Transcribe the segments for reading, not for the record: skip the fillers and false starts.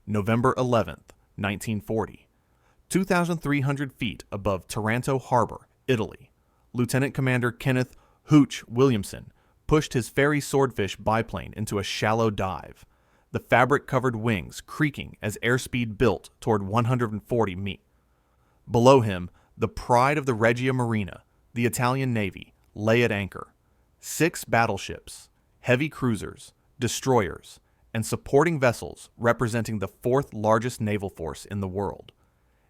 November 11th, 1940. 2,300 feet above Taranto Harbor, Italy, Lieutenant Commander Kenneth "Hooch" Williamson pushed his Fairey Swordfish biplane into a shallow dive, the fabric-covered wings creaking as airspeed built toward 140 mph. Below him, the pride of the Regia Marina, the Italian Navy, lay at anchor. 6 battleships, heavy cruisers, destroyers, and supporting vessels representing the 4th largest naval force in the world.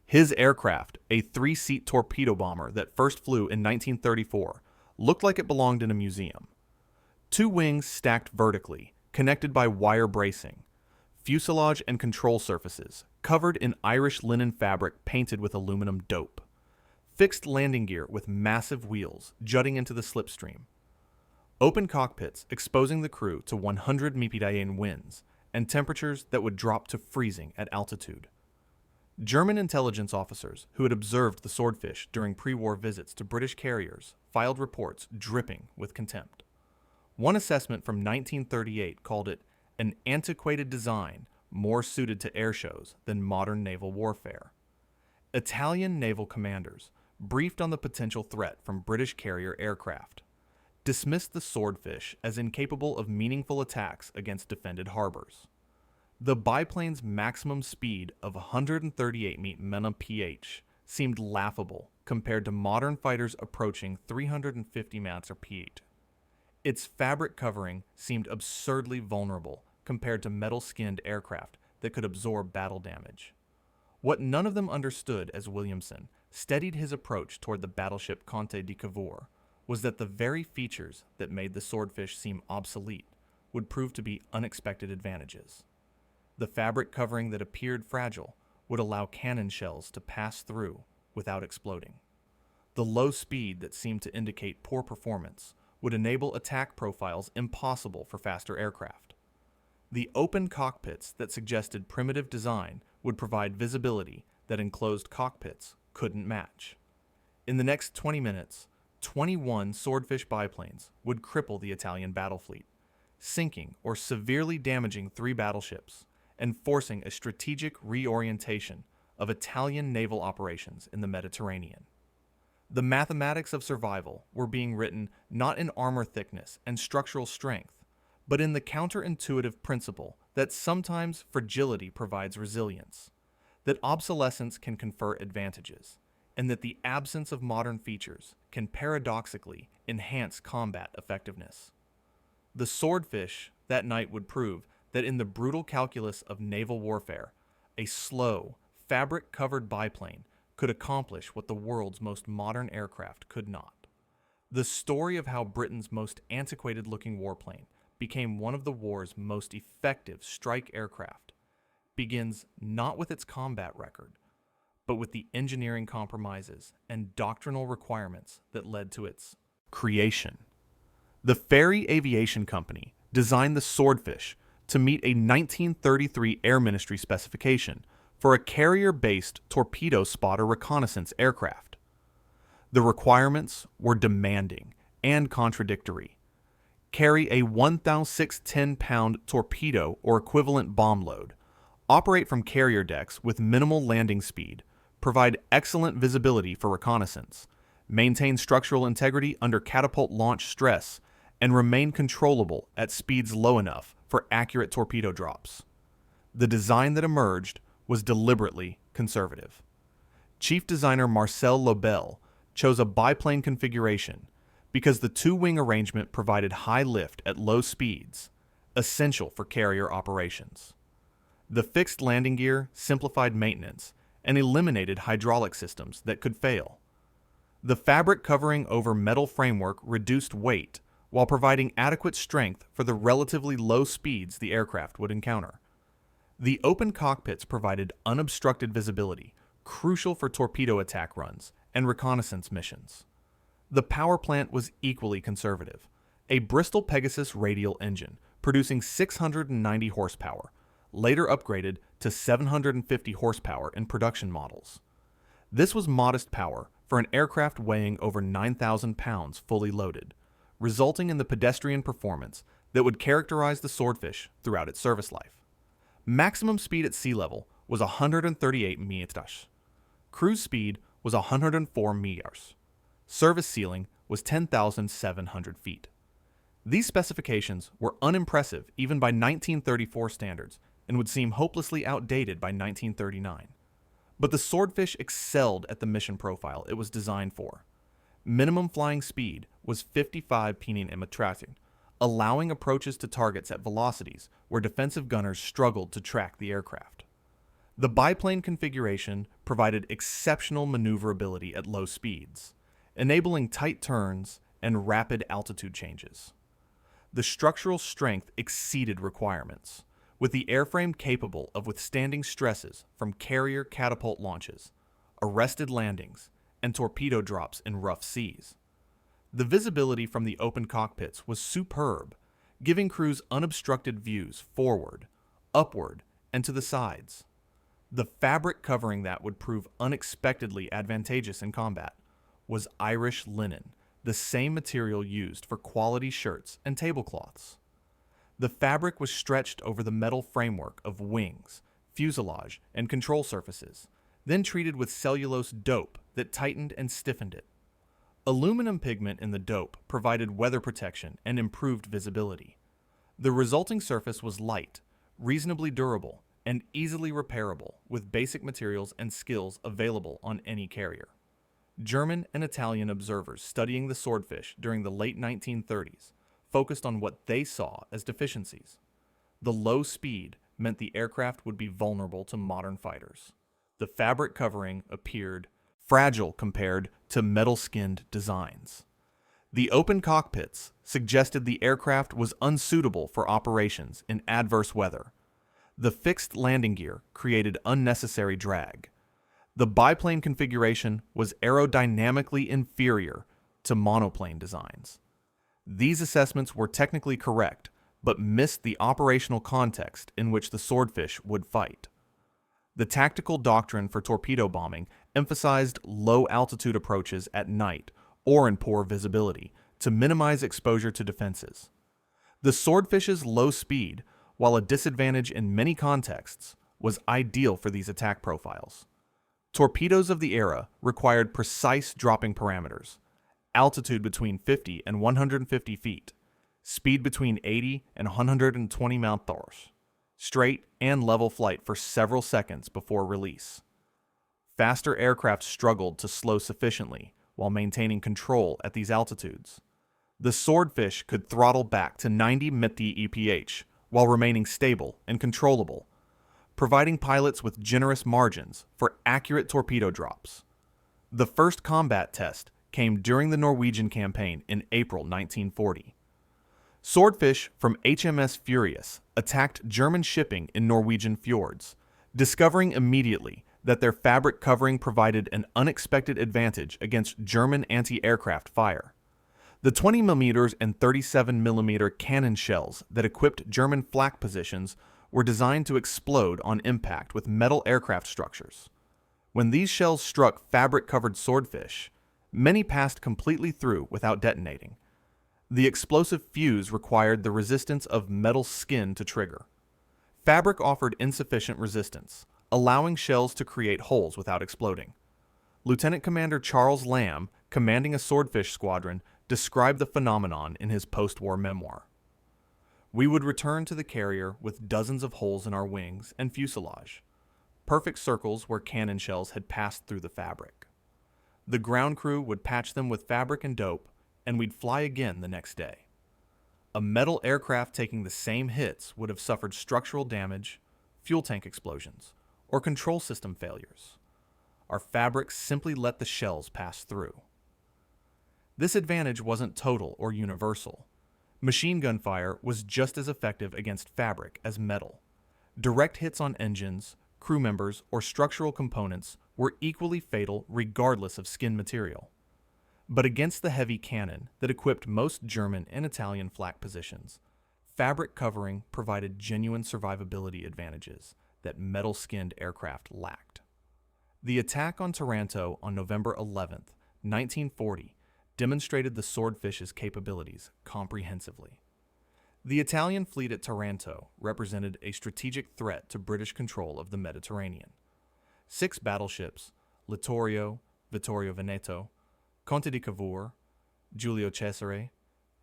His aircraft, a 3-seat torpedo bomber that first flew in 1934, looked like it belonged in a museum. 2 wings stacked vertically, connected by wire bracing. Fuselage and control surfaces, covered in Irish linen fabric painted with aluminum dope. Fixed landing gear with massive wheels jutting into the slipstream. Open cockpits exposing the crew to 100 mph winds and temperatures that would drop to freezing at altitude. German intelligence officers who had observed the Swordfish during pre-war visits to British carriers filed reports dripping with contempt. One assessment from 1938 called it an antiquated design more suited to air shows than modern naval warfare. Italian naval commanders, briefed on the potential threat from British carrier aircraft, dismissed the Swordfish as incapable of meaningful attacks against defended harbors. The biplane's maximum speed of 138 mph seemed laughable compared to modern fighters approaching 350 mph. Its fabric covering seemed absurdly vulnerable compared to metal-skinned aircraft that could absorb battle damage. What none of them understood as Williamson steadied his approach toward the battleship Conte di Cavour was that the very features that made the Swordfish seem obsolete would prove to be unexpected advantages. The fabric covering that appeared fragile would allow cannon shells to pass through without exploding. The low speed that seemed to indicate poor performance would enable attack profiles impossible for faster aircraft. The open cockpits that suggested primitive design would provide visibility that enclosed cockpits couldn't match. In the next 20 minutes, 21 Swordfish biplanes would cripple the Italian battle fleet, sinking or severely damaging 3 battleships, and forcing a strategic reorientation of Italian naval operations in the Mediterranean. The mathematics of survival were being written not in armor thickness and structural strength, but in the counterintuitive principle that sometimes fragility provides resilience, that obsolescence can confer advantages, and that the absence of modern features can paradoxically enhance combat effectiveness. The Swordfish that night would prove that in the brutal calculus of naval warfare, a slow, fabric-covered biplane could accomplish what the world's most modern aircraft could not. The story of how Britain's most antiquated-looking warplane became one of the war's most effective strike aircraft begins not with its combat record, but with the engineering compromises and doctrinal requirements that led to its creation. The Fairey Aviation Company designed the Swordfish to meet a 1933 Air Ministry specification for a carrier-based torpedo spotter reconnaissance aircraft. The requirements were demanding and contradictory. Carry a 1,610-pound torpedo or equivalent bomb load, operate from carrier decks with minimal landing speed, provide excellent visibility for reconnaissance, maintain structural integrity under catapult launch stress, and remain controllable at speeds low enough for accurate torpedo drops. The design that emerged was deliberately conservative. Chief designer Marcel Lobel chose a biplane configuration because the 2-wing arrangement provided high lift at low speeds, essential for carrier operations. The fixed landing gear simplified maintenance and eliminated hydraulic systems that could fail. The fabric covering over metal framework reduced weight while providing adequate strength for the relatively low speeds the aircraft would encounter. The open cockpits provided unobstructed visibility, crucial for torpedo attack runs and reconnaissance missions. The power plant was equally conservative, a Bristol Pegasus radial engine producing 690 horsepower, later upgraded to 750 horsepower in production models. This was modest power for an aircraft weighing over 9,000 pounds fully loaded, resulting in the pedestrian performance that would characterize the Swordfish throughout its service life. Maximum speed at sea level was 138 meters. Cruise speed was 104 meters. Service ceiling was 10,700 feet. These specifications were unimpressive even by 1934 standards and would seem hopelessly outdated by 1939. But the Swordfish excelled at the mission profile it was designed for. Minimum flying speed was 55 km/h, allowing approaches to targets at velocities where defensive gunners struggled to track the aircraft. The biplane configuration provided exceptional maneuverability at low speeds, enabling tight turns and rapid altitude changes. The structural strength exceeded requirements, with the airframe capable of withstanding stresses from carrier catapult launches, arrested landings, and torpedo drops in rough seas. The visibility from the open cockpits was superb, giving crews unobstructed views forward, upward, and to the sides. The fabric covering that would prove unexpectedly advantageous in combat was Irish linen, the same material used for quality shirts and tablecloths. The fabric was stretched over the metal framework of wings, fuselage, and control surfaces, then treated with cellulose dope that tightened and stiffened it. Aluminum pigment in the dope provided weather protection and improved visibility. The resulting surface was light, reasonably durable, and easily repairable with basic materials and skills available on any carrier. German and Italian observers studying the Swordfish during the late 1930s focused on what they saw as deficiencies. The low speed meant the aircraft would be vulnerable to modern fighters. The fabric covering appeared fragile compared to metal-skinned designs. The open cockpits suggested the aircraft was unsuitable for operations in adverse weather. The fixed landing gear created unnecessary drag. The biplane configuration was aerodynamically inferior to monoplane designs. These assessments were technically correct, but missed the operational context in which the Swordfish would fight. The tactical doctrine for torpedo bombing emphasized low-altitude approaches at night or in poor visibility to minimize exposure to defenses. The Swordfish's low speed, while a disadvantage in many contexts, was ideal for these attack profiles. Torpedoes of the era required precise dropping parameters, altitude between 50 and 150 feet, speed between 80 and 120 mph, straight and level flight for several seconds before release. Faster aircraft struggled to slow sufficiently while maintaining control at these altitudes. The Swordfish could throttle back to 90 mph while remaining stable and controllable, providing pilots with generous margins for accurate torpedo drops. The first combat test came during the Norwegian campaign in April 1940. Swordfish from HMS Furious attacked German shipping in Norwegian fjords, discovering immediately that their fabric covering provided an unexpected advantage against German anti-aircraft fire. The 20mm and 37mm cannon shells that equipped German flak positions were designed to explode on impact with metal aircraft structures. When these shells struck fabric-covered Swordfish, many passed completely through without detonating. The explosive fuse required the resistance of metal skin to trigger. Fabric offered insufficient resistance, allowing shells to create holes without exploding. Lieutenant Commander Charles Lamb, commanding a Swordfish squadron, described the phenomenon in his post-war memoir. We would return to the carrier with dozens of holes in our wings and fuselage, perfect circles where cannon shells had passed through the fabric. The ground crew would patch them with fabric and dope, and we'd fly again the next day. A metal aircraft taking the same hits would have suffered structural damage, fuel tank explosions, or control system failures. Our fabric simply let the shells pass through. This advantage wasn't total or universal. Machine gun fire was just as effective against fabric as metal. Direct hits on engines, crew members, or structural components were equally fatal regardless of skin material. But against the heavy cannon that equipped most German and Italian flak positions, fabric covering provided genuine survivability advantages that metal-skinned aircraft lacked. The attack on Taranto on November 11, 1940, demonstrated the Swordfish's capabilities comprehensively. The Italian fleet at Taranto represented a strategic threat to British control of the Mediterranean. 6 battleships, Littorio, Vittorio Veneto, Conte di Cavour, Giulio Cesare,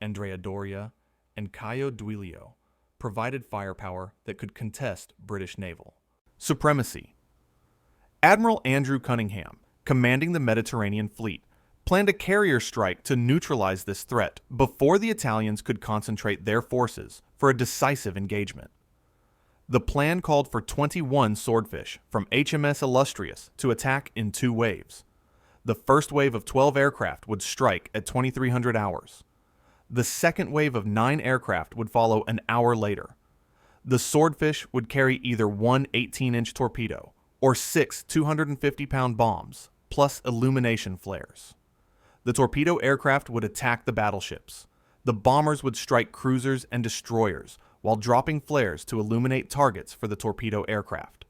Andrea Doria, and Caio Duilio, provided firepower that could contest British naval supremacy. Admiral Andrew Cunningham, commanding the Mediterranean fleet, planned a carrier strike to neutralize this threat before the Italians could concentrate their forces for a decisive engagement. The plan called for 21 Swordfish from HMS Illustrious to attack in 2 waves. The first wave of 12 aircraft would strike at 2300 hours. The second wave of 9 aircraft would follow an hour later. The Swordfish would carry either one 18-inch torpedo or 6 250-pound bombs, plus illumination flares. The torpedo aircraft would attack the battleships. The bombers would strike cruisers and destroyers while dropping flares to illuminate targets for the torpedo aircraft.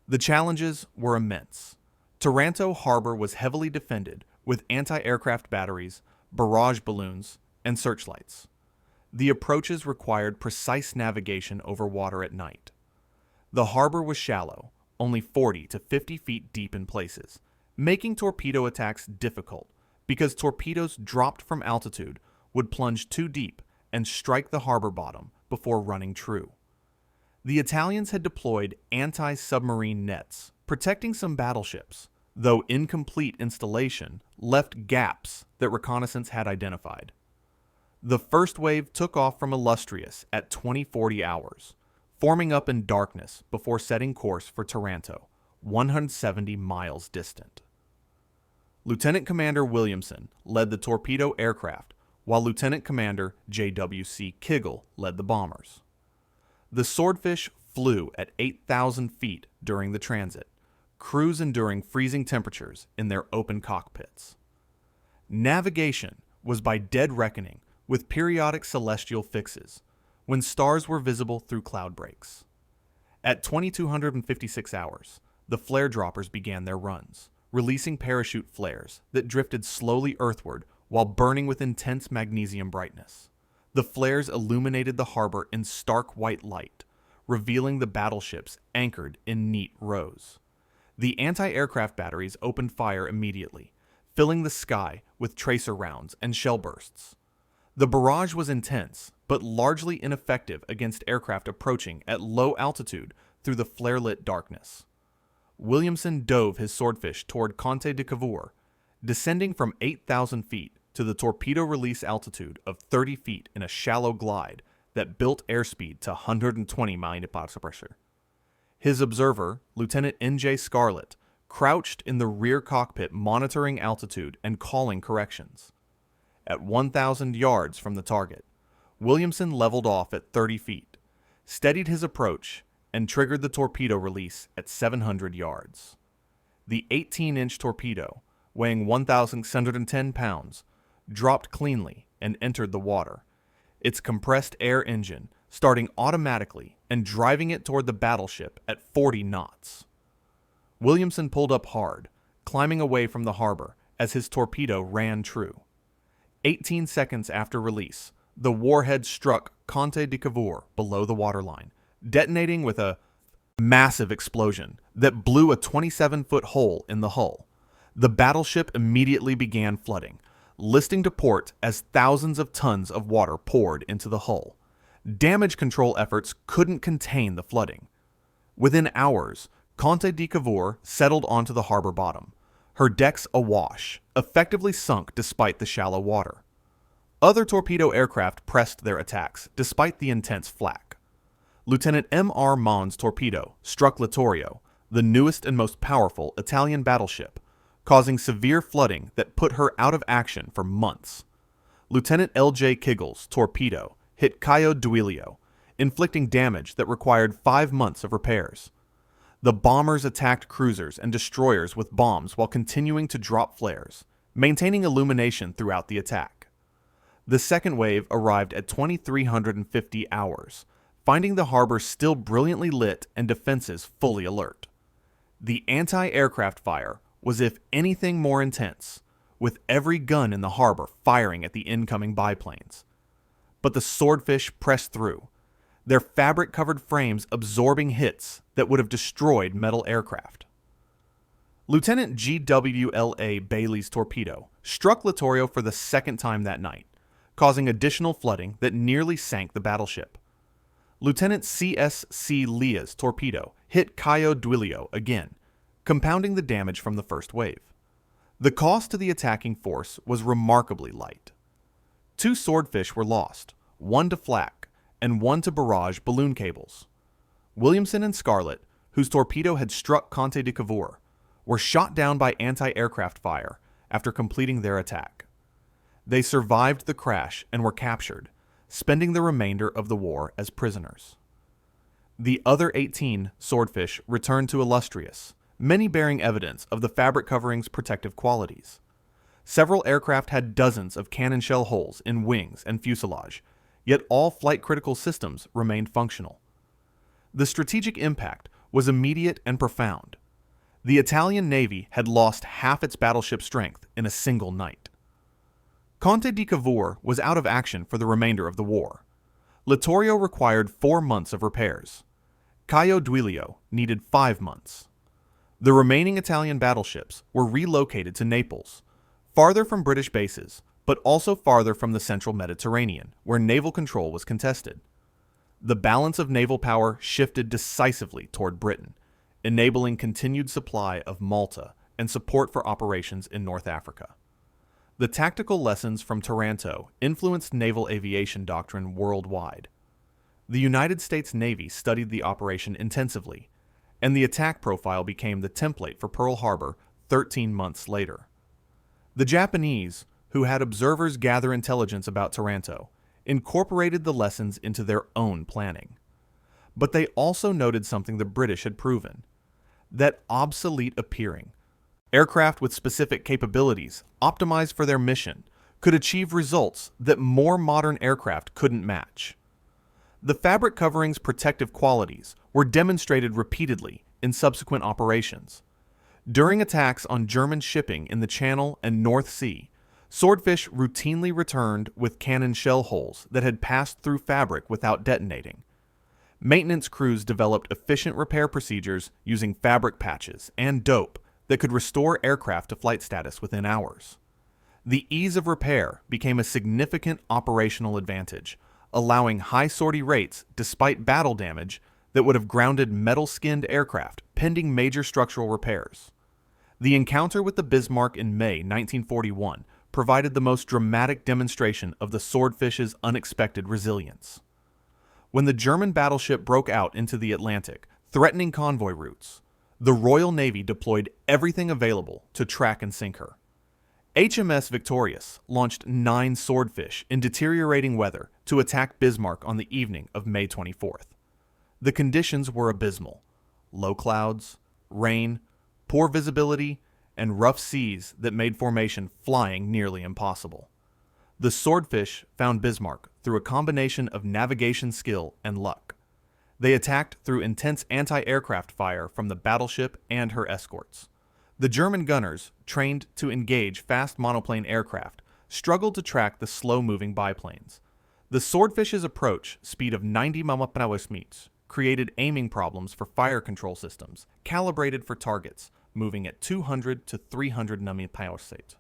The challenges were immense. Taranto Harbor was heavily defended with anti-aircraft batteries, barrage balloons, and searchlights. The approaches required precise navigation over water at night. The harbor was shallow, only 40 to 50 feet deep in places, making torpedo attacks difficult because torpedoes dropped from altitude would plunge too deep and strike the harbor bottom before running true. The Italians had deployed anti-submarine nets, protecting some battleships, though incomplete installation left gaps that reconnaissance had identified. The first wave took off from Illustrious at 2040 hours, forming up in darkness before setting course for Taranto, 170 miles distant. Lieutenant Commander Williamson led the torpedo aircraft, while Lieutenant Commander J.W.C. Kiggle led the bombers. The Swordfish flew at 8,000 feet during the transit, crews enduring freezing temperatures in their open cockpits. Navigation was by dead reckoning with periodic celestial fixes, when stars were visible through cloud breaks. At 2256 hours, the flare droppers began their runs, releasing parachute flares that drifted slowly earthward while burning with intense magnesium brightness. The flares illuminated the harbor in stark white light, revealing the battleships anchored in neat rows. The anti-aircraft batteries opened fire immediately, filling the sky with tracer rounds and shell bursts. The barrage was intense, but largely ineffective against aircraft approaching at low altitude through the flare-lit darkness. Williamson dove his Swordfish toward Conte di Cavour, descending from 8,000 feet to the torpedo release altitude of 30 feet in a shallow glide that built airspeed to 120 mph. His observer, Lieutenant N.J. Scarlett, crouched in the rear cockpit monitoring altitude and calling corrections. At 1,000 yards from the target, Williamson leveled off at 30 feet, steadied his approach, and triggered the torpedo release at 700 yards. The 18-inch torpedo, weighing 1,610 pounds, dropped cleanly and entered the water, its compressed air engine starting automatically and driving it toward the battleship at 40 knots. Williamson pulled up hard, climbing away from the harbor as his torpedo ran true. 18 seconds after release, the warhead struck Conte di Cavour below the waterline, detonating with a massive explosion that blew a 27-foot hole in the hull. The battleship immediately began flooding, listing to port as thousands of tons of water poured into the hull. Damage control efforts couldn't contain the flooding. Within hours, Conte di Cavour settled onto the harbor bottom, her decks awash, effectively sunk despite the shallow water. Other torpedo aircraft pressed their attacks despite the intense flak. Lieutenant M.R. Mond's torpedo struck Littorio, the newest and most powerful Italian battleship, causing severe flooding that put her out of action for months. Lieutenant L.J. Kiggle's torpedo hit Caio Duilio, inflicting damage that required 5 months of repairs. The bombers attacked cruisers and destroyers with bombs while continuing to drop flares, maintaining illumination throughout the attack. The second wave arrived at 2,350 hours, finding the harbor still brilliantly lit and defenses fully alert. The anti-aircraft fire was if anything more intense, with every gun in the harbor firing at the incoming biplanes. but the Swordfish pressed through, their fabric-covered frames absorbing hits that would have destroyed metal aircraft. Lieutenant G.W.L.A. Bailey's torpedo struck Littorio for the second time that night, causing additional flooding that nearly sank the battleship. Lieutenant C.S.C. Leah's torpedo hit Cayo Duilio again, compounding the damage from the first wave. The cost to the attacking force was remarkably light. 2 Swordfish were lost, 1 to flak, and 1 to barrage balloon cables. Williamson and Scarlett, whose torpedo had struck Conte de Cavour, were shot down by anti-aircraft fire after completing their attack. They survived the crash and were captured, spending the remainder of the war as prisoners. The other 18 Swordfish returned to Illustrious, many bearing evidence of the fabric covering's protective qualities. Several aircraft had dozens of cannon shell holes in wings and fuselage, yet all flight-critical systems remained functional. The strategic impact was immediate and profound. The Italian Navy had lost half its battleship strength in a single night. Conte di Cavour was out of action for the remainder of the war. Littorio required 4 months of repairs. Cayo Duilio needed 5 months. The remaining Italian battleships were relocated to Naples, farther from British bases, but also farther from the central Mediterranean, where naval control was contested. The balance of naval power shifted decisively toward Britain, enabling continued supply of Malta and support for operations in North Africa. The tactical lessons from Taranto influenced naval aviation doctrine worldwide. The United States Navy studied the operation intensively, and the attack profile became the template for Pearl Harbor 13 months later. The Japanese, who had observers gather intelligence about Taranto, incorporated the lessons into their own planning. But they also noted something the British had proven: that obsolete appearing aircraft with specific capabilities, optimized for their mission, could achieve results that more modern aircraft couldn't match. The fabric covering's protective qualities were demonstrated repeatedly in subsequent operations. During attacks on German shipping in the Channel and North Sea, Swordfish routinely returned with cannon shell holes that had passed through fabric without detonating. Maintenance crews developed efficient repair procedures using fabric patches and dope that could restore aircraft to flight status within hours. The ease of repair became a significant operational advantage, allowing high sortie rates despite battle damage that would have grounded metal-skinned aircraft pending major structural repairs. The encounter with the Bismarck in May 1941 provided the most dramatic demonstration of the Swordfish's unexpected resilience. When the German battleship broke out into the Atlantic, threatening convoy routes, the Royal Navy deployed everything available to track and sink her. HMS Victorious launched 9 Swordfish in deteriorating weather to attack Bismarck on the evening of May 24th. The conditions were abysmal: low clouds, rain, poor visibility, and rough seas that made formation flying nearly impossible. The Swordfish found Bismarck through a combination of navigation skill and luck. They attacked through intense anti-aircraft fire from the battleship and her escorts. The German gunners, trained to engage fast monoplane aircraft, struggled to track the slow-moving biplanes. The Swordfish's approach speed of 90 mph created aiming problems for fire control systems, calibrated for targets moving at 200 to 300 mph.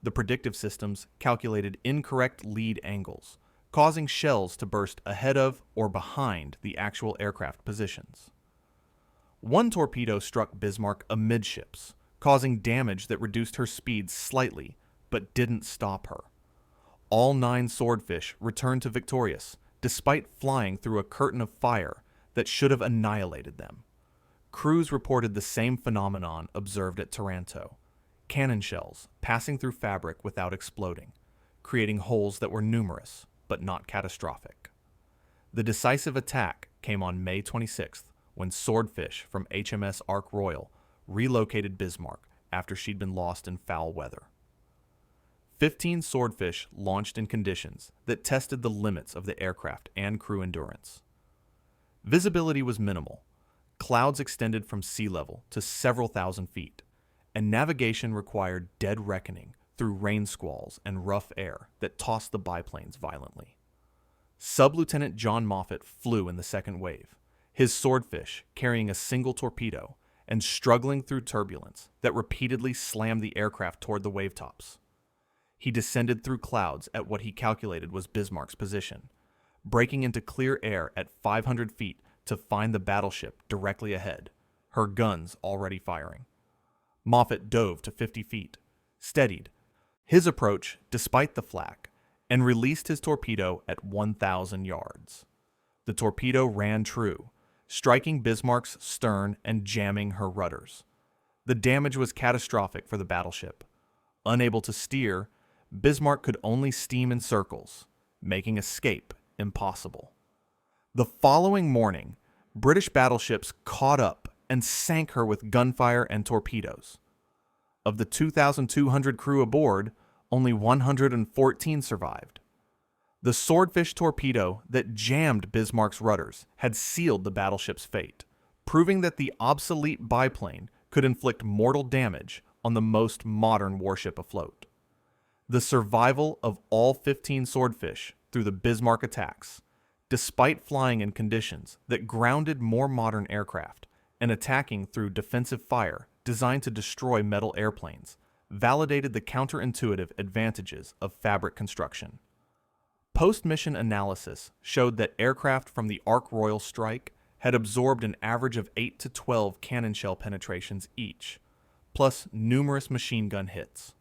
The predictive systems calculated incorrect lead angles, causing shells to burst ahead of or behind the actual aircraft positions. One torpedo struck Bismarck amidships, causing damage that reduced her speed slightly, but didn't stop her. All 9 Swordfish returned to Victorious, despite flying through a curtain of fire that should have annihilated them. Crews reported the same phenomenon observed at Taranto: cannon shells passing through fabric without exploding, creating holes that were numerous but not catastrophic. The decisive attack came on May 26th, when Swordfish from HMS Ark Royal relocated Bismarck after she'd been lost in foul weather. 15 Swordfish launched in conditions that tested the limits of the aircraft and crew endurance. Visibility was minimal. Clouds extended from sea level to several thousand feet, and navigation required dead reckoning through rain squalls and rough air that tossed the biplanes violently. Sub-Lieutenant John Moffett flew in the second wave, his Swordfish carrying a single torpedo and struggling through turbulence that repeatedly slammed the aircraft toward the wavetops. He descended through clouds at what he calculated was Bismarck's position, breaking into clear air at 500 feet to find the battleship directly ahead, her guns already firing. Moffett dove to 50 feet, steadied his approach despite the flak, and released his torpedo at 1,000 yards. The torpedo ran true, striking Bismarck's stern and jamming her rudders. The damage was catastrophic for the battleship. Unable to steer, Bismarck could only steam in circles, making escape impossible. The following morning, British battleships caught up and sank her with gunfire and torpedoes. Of the 2,200 crew aboard, only 114 survived. The Swordfish torpedo that jammed Bismarck's rudders had sealed the battleship's fate, proving that the obsolete biplane could inflict mortal damage on the most modern warship afloat. The survival of all 15 Swordfish through the Bismarck attacks, despite flying in conditions that grounded more modern aircraft and attacking through defensive fire designed to destroy metal airplanes, validated the counterintuitive advantages of fabric construction. Post-mission analysis showed that aircraft from the Ark Royal strike had absorbed an average of 8 to 12 cannon shell penetrations each, plus numerous machine gun hits.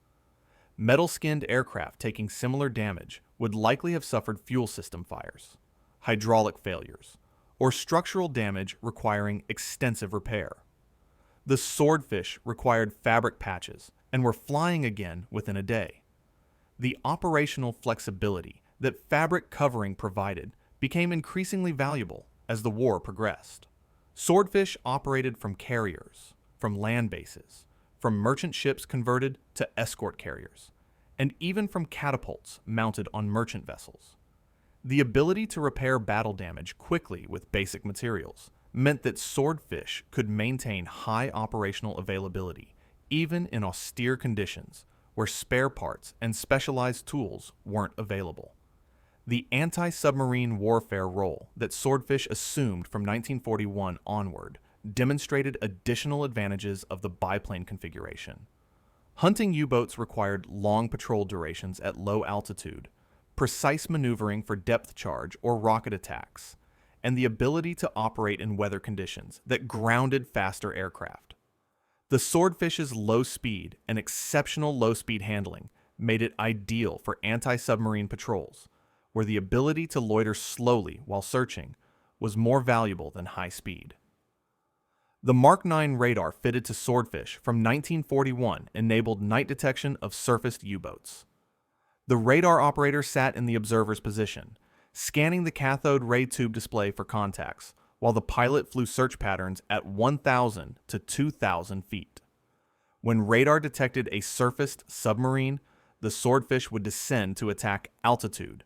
Metal-skinned aircraft taking similar damage would likely have suffered fuel system fires, hydraulic failures, or structural damage requiring extensive repair. The Swordfish required fabric patches and were flying again within a day. The operational flexibility that fabric covering provided became increasingly valuable as the war progressed. Swordfish operated from carriers, from land bases, from merchant ships converted to escort carriers, and even from catapults mounted on merchant vessels. The ability to repair battle damage quickly with basic materials meant that Swordfish could maintain high operational availability even in austere conditions where spare parts and specialized tools weren't available. The anti-submarine warfare role that Swordfish assumed from 1941 onward demonstrated additional advantages of the biplane configuration. Hunting U-boats required long patrol durations at low altitude, precise maneuvering for depth charge or rocket attacks, and the ability to operate in weather conditions that grounded faster aircraft. The Swordfish's low speed and exceptional low-speed handling made it ideal for anti-submarine patrols, where the ability to loiter slowly while searching was more valuable than high speed. The Mark 9 radar fitted to Swordfish from 1941 enabled night detection of surfaced U-boats. The radar operator sat in the observer's position, scanning the cathode ray tube display for contacts, while the pilot flew search patterns at 1,000 to 2,000 feet. When radar detected a surfaced submarine, the Swordfish would descend to attack altitude,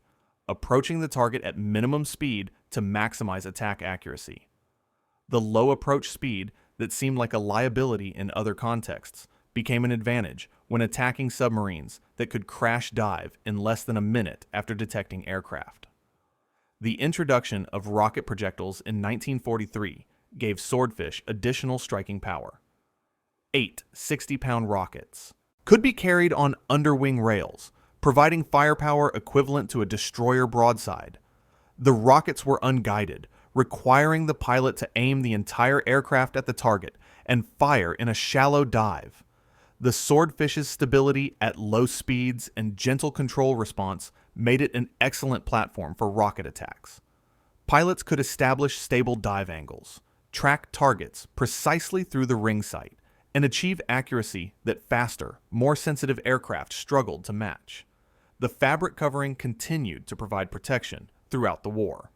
approaching the target at minimum speed to maximize attack accuracy. The low approach speed that seemed like a liability in other contexts became an advantage when attacking submarines that could crash dive in less than a minute after detecting aircraft. The introduction of rocket projectiles in 1943 gave Swordfish additional striking power. 8 60-pound rockets could be carried on underwing rails, providing firepower equivalent to a destroyer broadside. The rockets were unguided, requiring the pilot to aim the entire aircraft at the target and fire in a shallow dive. The Swordfish's stability at low speeds and gentle control response made it an excellent platform for rocket attacks. Pilots could establish stable dive angles, track targets precisely through the ring sight, and achieve accuracy that faster, more sensitive aircraft struggled to match. The fabric covering continued to provide protection throughout the war.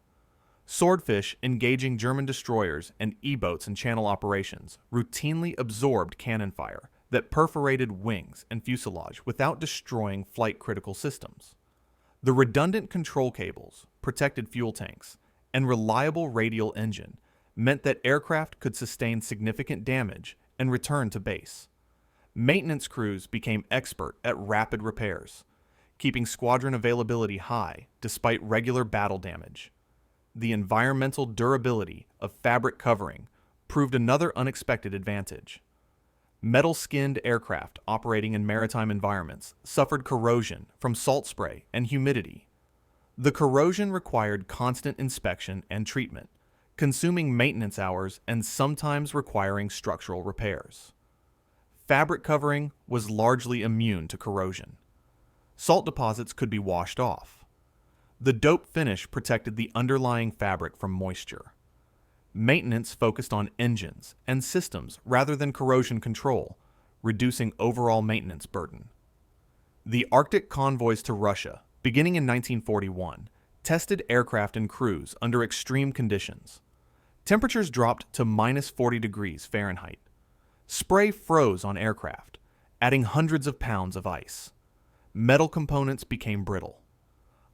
Swordfish engaging German destroyers and E-boats in channel operations routinely absorbed cannon fire that perforated wings and fuselage without destroying flight-critical systems. The redundant control cables, protected fuel tanks, and reliable radial engine meant that aircraft could sustain significant damage and return to base. Maintenance crews became expert at rapid repairs, keeping squadron availability high despite regular battle damage. The environmental durability of fabric covering proved another unexpected advantage. Metal-skinned aircraft operating in maritime environments suffered corrosion from salt spray and humidity. The corrosion required constant inspection and treatment, consuming maintenance hours and sometimes requiring structural repairs. Fabric covering was largely immune to corrosion. Salt deposits could be washed off. The dope finish protected the underlying fabric from moisture. Maintenance focused on engines and systems rather than corrosion control, reducing overall maintenance burden. The Arctic convoys to Russia, beginning in 1941, tested aircraft and crews under extreme conditions. Temperatures dropped to -40 degrees Fahrenheit. Spray froze on aircraft, adding hundreds of pounds of ice. Metal components became brittle.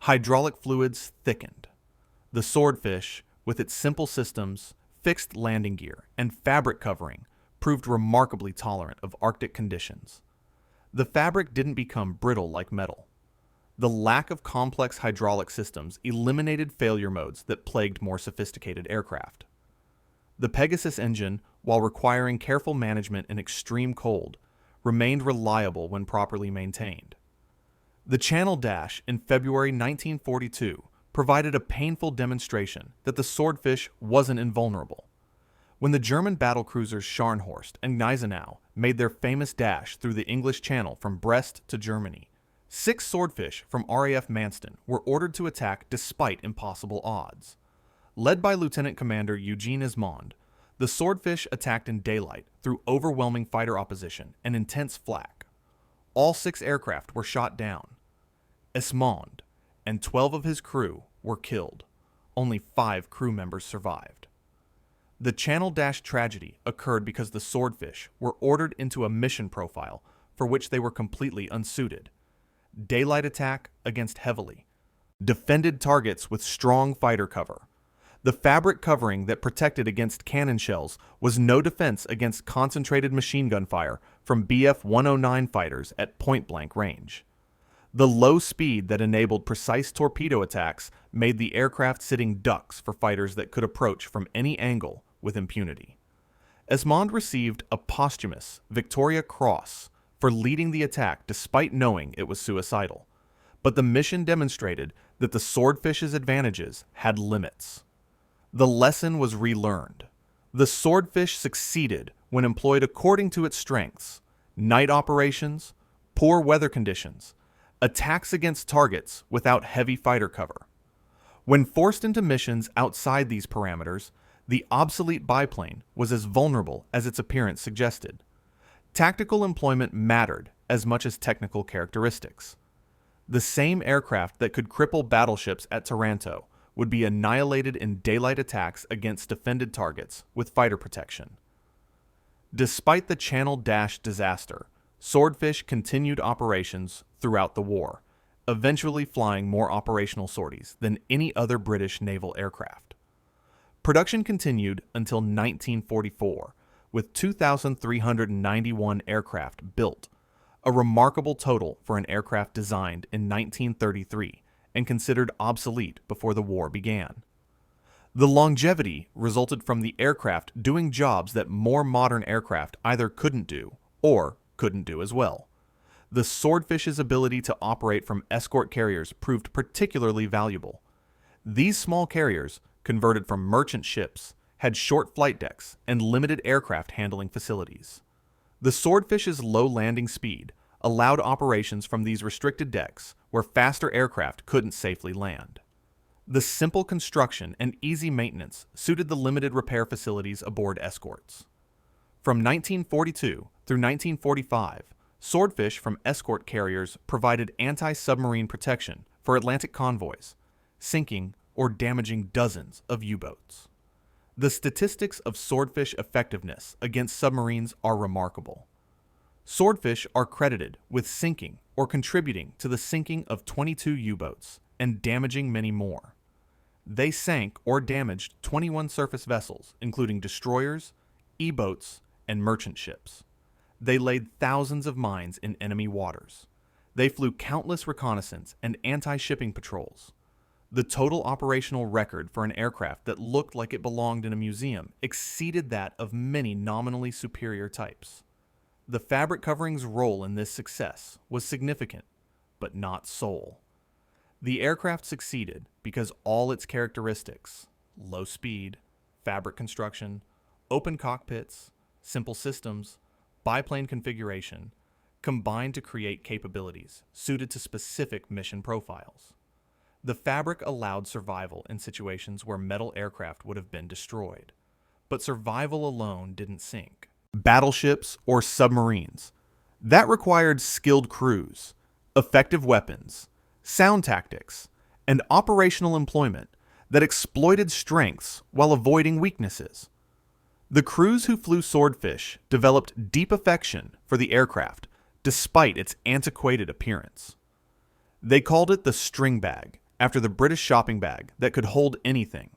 Hydraulic fluids thickened. The Swordfish, with its simple systems, fixed landing gear, and fabric covering, proved remarkably tolerant of Arctic conditions. The fabric didn't become brittle like metal. The lack of complex hydraulic systems eliminated failure modes that plagued more sophisticated aircraft. The Pegasus engine, while requiring careful management in extreme cold, remained reliable when properly maintained. The Channel Dash in February 1942 provided a painful demonstration that the Swordfish wasn't invulnerable. When the German battlecruisers Scharnhorst and Gneisenau made their famous dash through the English Channel from Brest to Germany, 6 Swordfish from RAF Manston were ordered to attack despite impossible odds. Led by Lieutenant Commander Eugene Esmond, the Swordfish attacked in daylight through overwhelming fighter opposition and intense flak. All 6 aircraft were shot down. Esmond and 12 of his crew were killed. Only 5 crew members survived. The Channel Dash tragedy occurred because the Swordfish were ordered into a mission profile for which they were completely unsuited. Daylight attack against heavily defended targets with strong fighter cover. The fabric covering that protected against cannon shells was no defense against concentrated machine gun fire from Bf-109 fighters at point-blank range. The low speed that enabled precise torpedo attacks made the aircraft sitting ducks for fighters that could approach from any angle with impunity. Esmond received a posthumous Victoria Cross for leading the attack despite knowing it was suicidal, but the mission demonstrated that the Swordfish's advantages had limits. The lesson was relearned. The Swordfish succeeded when employed according to its strengths: night operations, poor weather conditions, attacks against targets without heavy fighter cover. When forced into missions outside these parameters, the obsolete biplane was as vulnerable as its appearance suggested. Tactical employment mattered as much as technical characteristics. The same aircraft that could cripple battleships at Taranto would be annihilated in daylight attacks against defended targets with fighter protection. Despite the Channel Dash disaster, Swordfish continued operations throughout the war, eventually flying more operational sorties than any other British naval aircraft. Production continued until 1944, with 2,391 aircraft built, a remarkable total for an aircraft designed in 1933 and considered obsolete before the war began. The longevity resulted from the aircraft doing jobs that more modern aircraft either couldn't do or couldn't do as well. The Swordfish's ability to operate from escort carriers proved particularly valuable. These small carriers, converted from merchant ships, had short flight decks and limited aircraft handling facilities. The Swordfish's low landing speed allowed operations from these restricted decks where faster aircraft couldn't safely land. The simple construction and easy maintenance suited the limited repair facilities aboard escorts. From 1942 through 1945, Swordfish from escort carriers provided anti-submarine protection for Atlantic convoys, sinking or damaging dozens of U-boats. The statistics of Swordfish effectiveness against submarines are remarkable. Swordfish are credited with sinking or contributing to the sinking of 22 U-boats and damaging many more. They sank or damaged 21 surface vessels, including destroyers, E-boats, and merchant ships. They laid thousands of mines in enemy waters. They flew countless reconnaissance and anti-shipping patrols. The total operational record for an aircraft that looked like it belonged in a museum exceeded that of many nominally superior types. The fabric covering's role in this success was significant, but not sole. The aircraft succeeded because all its characteristics, low speed, fabric construction, open cockpits, simple systems, biplane configuration, combined to create capabilities suited to specific mission profiles. The fabric allowed survival in situations where metal aircraft would have been destroyed, but survival alone didn't sink. Battleships or submarines. That required skilled crews, effective weapons, sound tactics, and operational employment that exploited strengths while avoiding weaknesses. The crews who flew Swordfish developed deep affection for the aircraft despite its antiquated appearance. They called it the string bag, after the British shopping bag that could hold anything.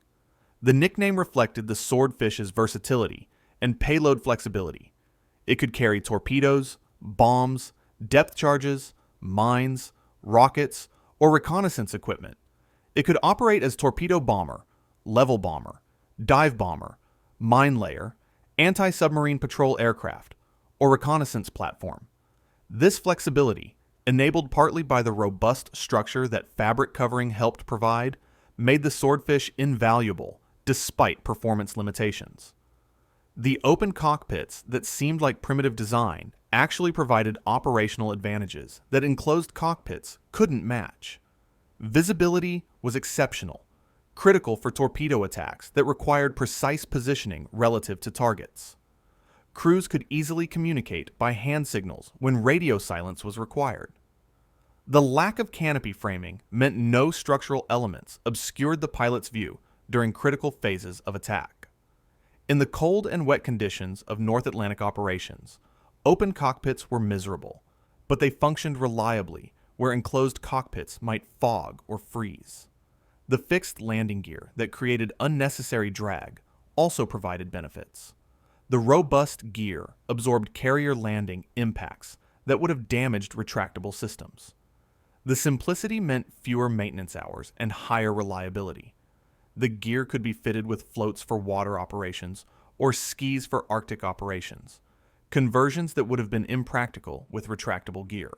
The nickname reflected the Swordfish's versatility and payload flexibility. It could carry torpedoes, bombs, depth charges, mines, rockets, or reconnaissance equipment. It could operate as torpedo bomber, level bomber, dive bomber, mine layer, anti-submarine patrol aircraft, or reconnaissance platform. This flexibility, enabled partly by the robust structure that fabric covering helped provide, made the Swordfish invaluable despite performance limitations. The open cockpits that seemed like primitive design actually provided operational advantages that enclosed cockpits couldn't match. Visibility was exceptional, critical for torpedo attacks that required precise positioning relative to targets. Crews could easily communicate by hand signals when radio silence was required. The lack of canopy framing meant no structural elements obscured the pilot's view during critical phases of attack. In the cold and wet conditions of North Atlantic operations, open cockpits were miserable, but they functioned reliably where enclosed cockpits might fog or freeze. The fixed landing gear that created unnecessary drag also provided benefits. The robust gear absorbed carrier landing impacts that would have damaged retractable systems. The simplicity meant fewer maintenance hours and higher reliability. The gear could be fitted with floats for water operations or skis for Arctic operations, conversions that would have been impractical with retractable gear.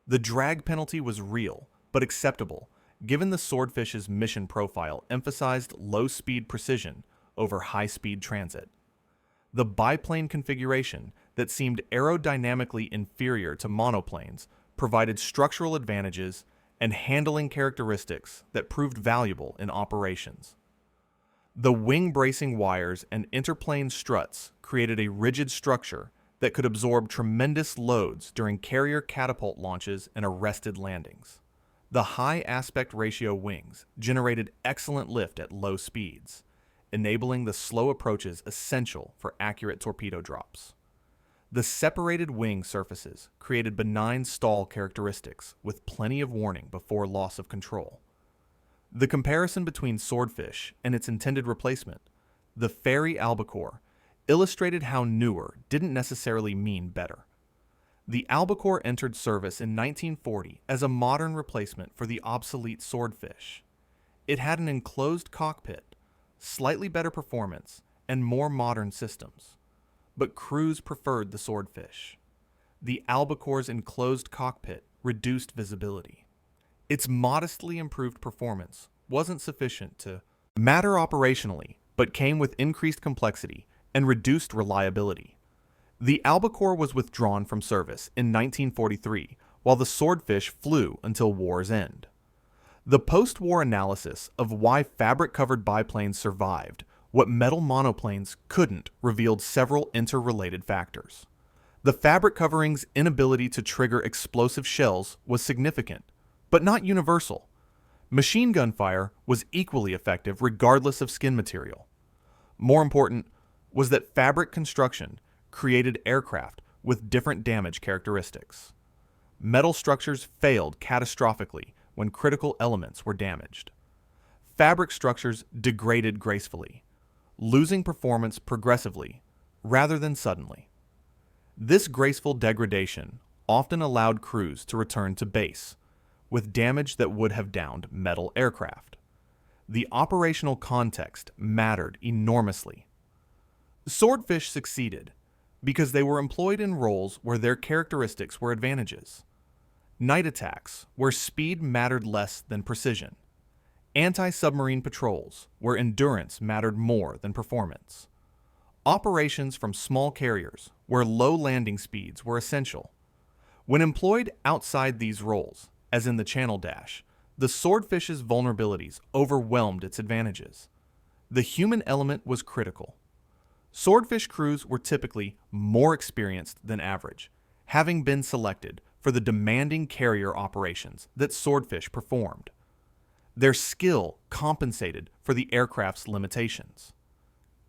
The drag penalty was real, but acceptable, given the Swordfish's mission profile emphasized low-speed precision over high-speed transit. The biplane configuration that seemed aerodynamically inferior to monoplanes provided structural advantages and handling characteristics that proved valuable in operations. The wing bracing wires and interplane struts created a rigid structure that could absorb tremendous loads during carrier catapult launches and arrested landings. The high aspect ratio wings generated excellent lift at low speeds, enabling the slow approaches essential for accurate torpedo drops. The separated wing surfaces created benign stall characteristics with plenty of warning before loss of control. The comparison between Swordfish and its intended replacement, the Fairey Albacore, illustrated how newer didn't necessarily mean better. The Albacore entered service in 1940 as a modern replacement for the obsolete Swordfish. It had an enclosed cockpit, slightly better performance, and more modern systems. But crews preferred the Swordfish. The Albacore's enclosed cockpit reduced visibility. Its modestly improved performance wasn't sufficient to matter operationally, but came with increased complexity and reduced reliability. The Albacore was withdrawn from service in 1943, while the Swordfish flew until war's end. The post-war analysis of why fabric-covered biplanes survived what metal monoplanes couldn't revealed several interrelated factors. The fabric covering's inability to trigger explosive shells was significant, but not universal. Machine gun fire was equally effective regardless of skin material. More important was that fabric construction created aircraft with different damage characteristics. Metal structures failed catastrophically when critical elements were damaged. Fabric structures degraded gracefully, losing performance progressively rather than suddenly. This graceful degradation often allowed crews to return to base, with damage that would have downed metal aircraft. The operational context mattered enormously. Swordfish succeeded because they were employed in roles where their characteristics were advantages. Night attacks, where speed mattered less than precision. Anti-submarine patrols, where endurance mattered more than performance. Operations from small carriers, where low landing speeds were essential. When employed outside these roles, as in the Channel Dash, the Swordfish's vulnerabilities overwhelmed its advantages. The human element was critical. Swordfish crews were typically more experienced than average, having been selected for the demanding carrier operations that Swordfish performed. Their skill compensated for the aircraft's limitations.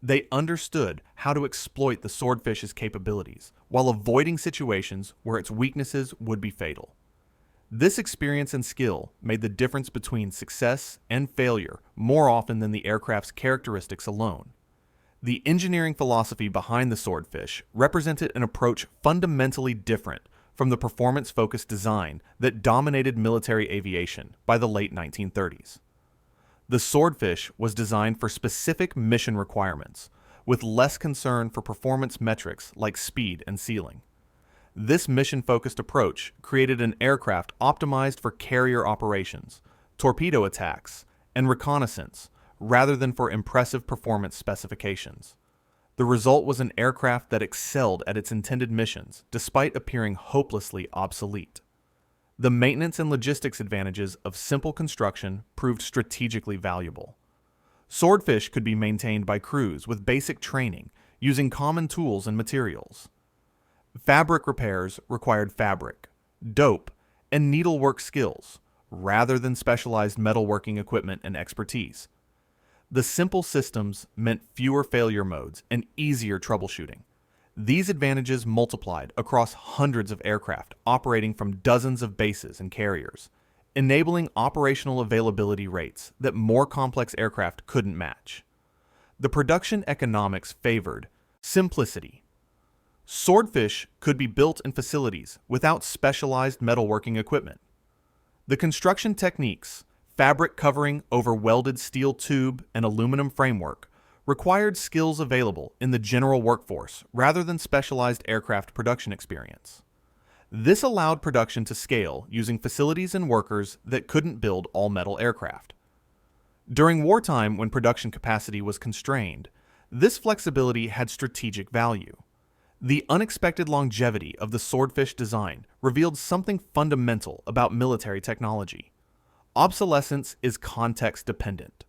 They understood how to exploit the Swordfish's capabilities while avoiding situations where its weaknesses would be fatal. This experience and skill made the difference between success and failure more often than the aircraft's characteristics alone. The engineering philosophy behind the Swordfish represented an approach fundamentally different from the performance-focused design that dominated military aviation by the late 1930s. The Swordfish was designed for specific mission requirements, with less concern for performance metrics like speed and ceiling. This mission-focused approach created an aircraft optimized for carrier operations, torpedo attacks, and reconnaissance, rather than for impressive performance specifications. The result was an aircraft that excelled at its intended missions, despite appearing hopelessly obsolete. The maintenance and logistics advantages of simple construction proved strategically valuable. Swordfish could be maintained by crews with basic training, using common tools and materials. Fabric repairs required fabric, dope, and needlework skills, rather than specialized metalworking equipment and expertise. The simple systems meant fewer failure modes and easier troubleshooting. These advantages multiplied across hundreds of aircraft operating from dozens of bases and carriers, enabling operational availability rates that more complex aircraft couldn't match. The production economics favored simplicity. Swordfish could be built in facilities without specialized metalworking equipment. The construction techniques, fabric covering over welded steel tube and aluminum framework, required skills available in the general workforce rather than specialized aircraft production experience. This allowed production to scale using facilities and workers that couldn't build all-metal aircraft. During wartime, when production capacity was constrained, this flexibility had strategic value. The unexpected longevity of the Swordfish design revealed something fundamental about military technology. Obsolescence is context-dependent.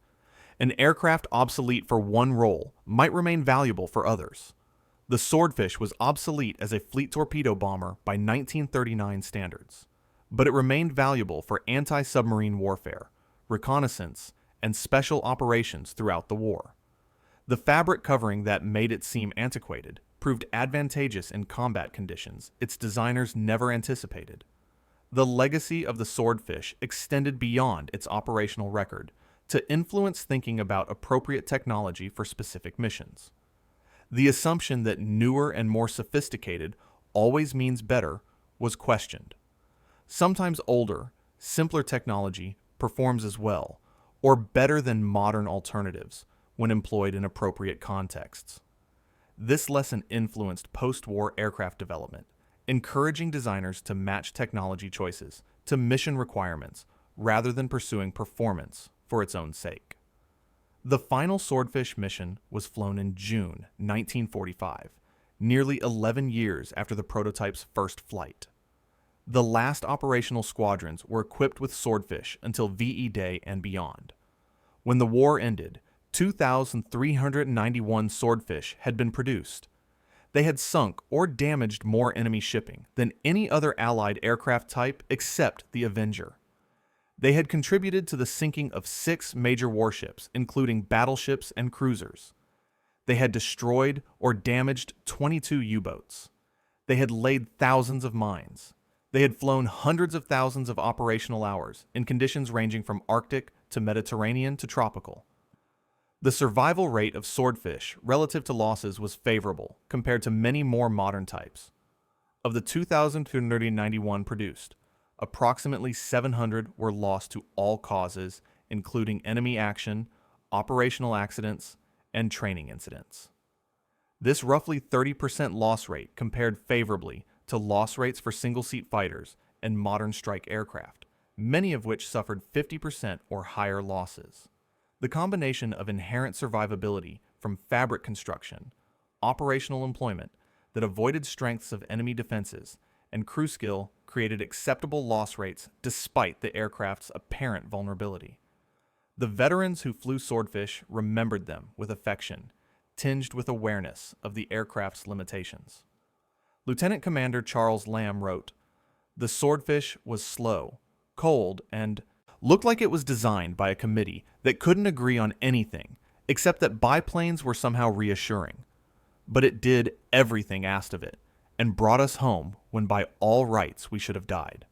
An aircraft obsolete for one role might remain valuable for others. The Swordfish was obsolete as a fleet torpedo bomber by 1939 standards, but it remained valuable for anti-submarine warfare, reconnaissance, and special operations throughout the war. The fabric covering that made it seem antiquated proved advantageous in combat conditions its designers never anticipated. The legacy of the Swordfish extended beyond its operational record to influence thinking about appropriate technology for specific missions. The assumption that newer and more sophisticated always means better was questioned. Sometimes older, simpler technology performs as well, or better than modern alternatives when employed in appropriate contexts. This lesson influenced post-war aircraft development, encouraging designers to match technology choices to mission requirements rather than pursuing performance for its own sake. The final Swordfish mission was flown in June 1945, nearly 11 years after the prototype's first flight. The last operational squadrons were equipped with Swordfish until VE Day and beyond. When the war ended, 2,391 Swordfish had been produced. They had sunk or damaged more enemy shipping than any other Allied aircraft type except the Avenger. They had contributed to the sinking of 6 major warships, including battleships and cruisers. They had destroyed or damaged 22 U-boats. They had laid thousands of mines. They had flown hundreds of thousands of operational hours in conditions ranging from Arctic to Mediterranean to tropical. The survival rate of Swordfish relative to losses was favorable compared to many more modern types. Of the 2,291 produced, approximately 700 were lost to all causes, including enemy action, operational accidents, and training incidents. This roughly 30% loss rate compared favorably to loss rates for single-seat fighters and modern strike aircraft, many of which suffered 50% or higher losses. The combination of inherent survivability from fabric construction, operational employment that avoided strengths of enemy defenses, and crew skill created acceptable loss rates despite the aircraft's apparent vulnerability. The veterans who flew Swordfish remembered them with affection, tinged with awareness of the aircraft's limitations. Lieutenant Commander Charles Lamb wrote, "The Swordfish was slow, cold, and looked like it was designed by a committee that couldn't agree on anything except that biplanes were somehow reassuring. But it did everything asked of it and brought us home when by all rights we should have died."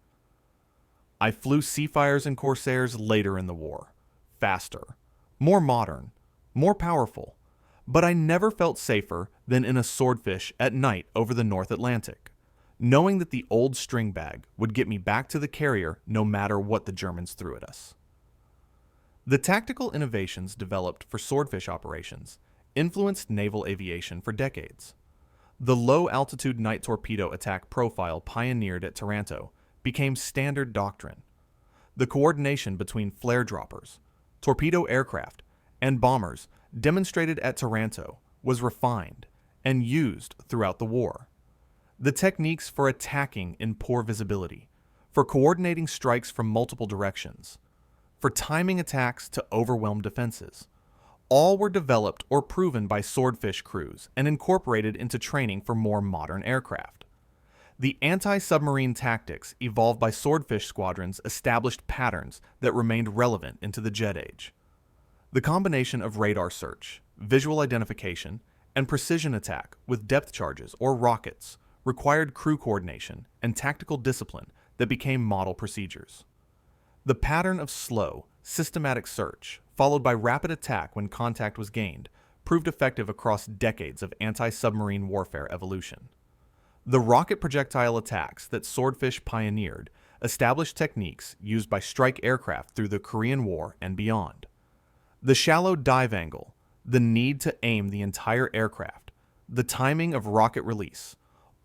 I flew Seafires and Corsairs later in the war, faster, more modern, more powerful, but I never felt safer than in a Swordfish at night over the North Atlantic, knowing that the old string bag would get me back to the carrier no matter what the Germans threw at us. The tactical innovations developed for Swordfish operations influenced naval aviation for decades. The low-altitude night torpedo attack profile pioneered at Taranto became standard doctrine. The coordination between flare droppers, torpedo aircraft, and bombers demonstrated at Taranto was refined and used throughout the war. The techniques for attacking in poor visibility, for coordinating strikes from multiple directions, for timing attacks to overwhelm defenses, all were developed or proven by Swordfish crews and incorporated into training for more modern aircraft. The anti-submarine tactics evolved by Swordfish squadrons established patterns that remained relevant into the jet age. The combination of radar search, visual identification, and precision attack with depth charges or rockets required crew coordination and tactical discipline that became model procedures. The pattern of slow, systematic search, followed by rapid attack when contact was gained, proved effective across decades of anti-submarine warfare evolution. The rocket projectile attacks that Swordfish pioneered established techniques used by strike aircraft through the Korean War and beyond. The shallow dive angle, the need to aim the entire aircraft, the timing of rocket release,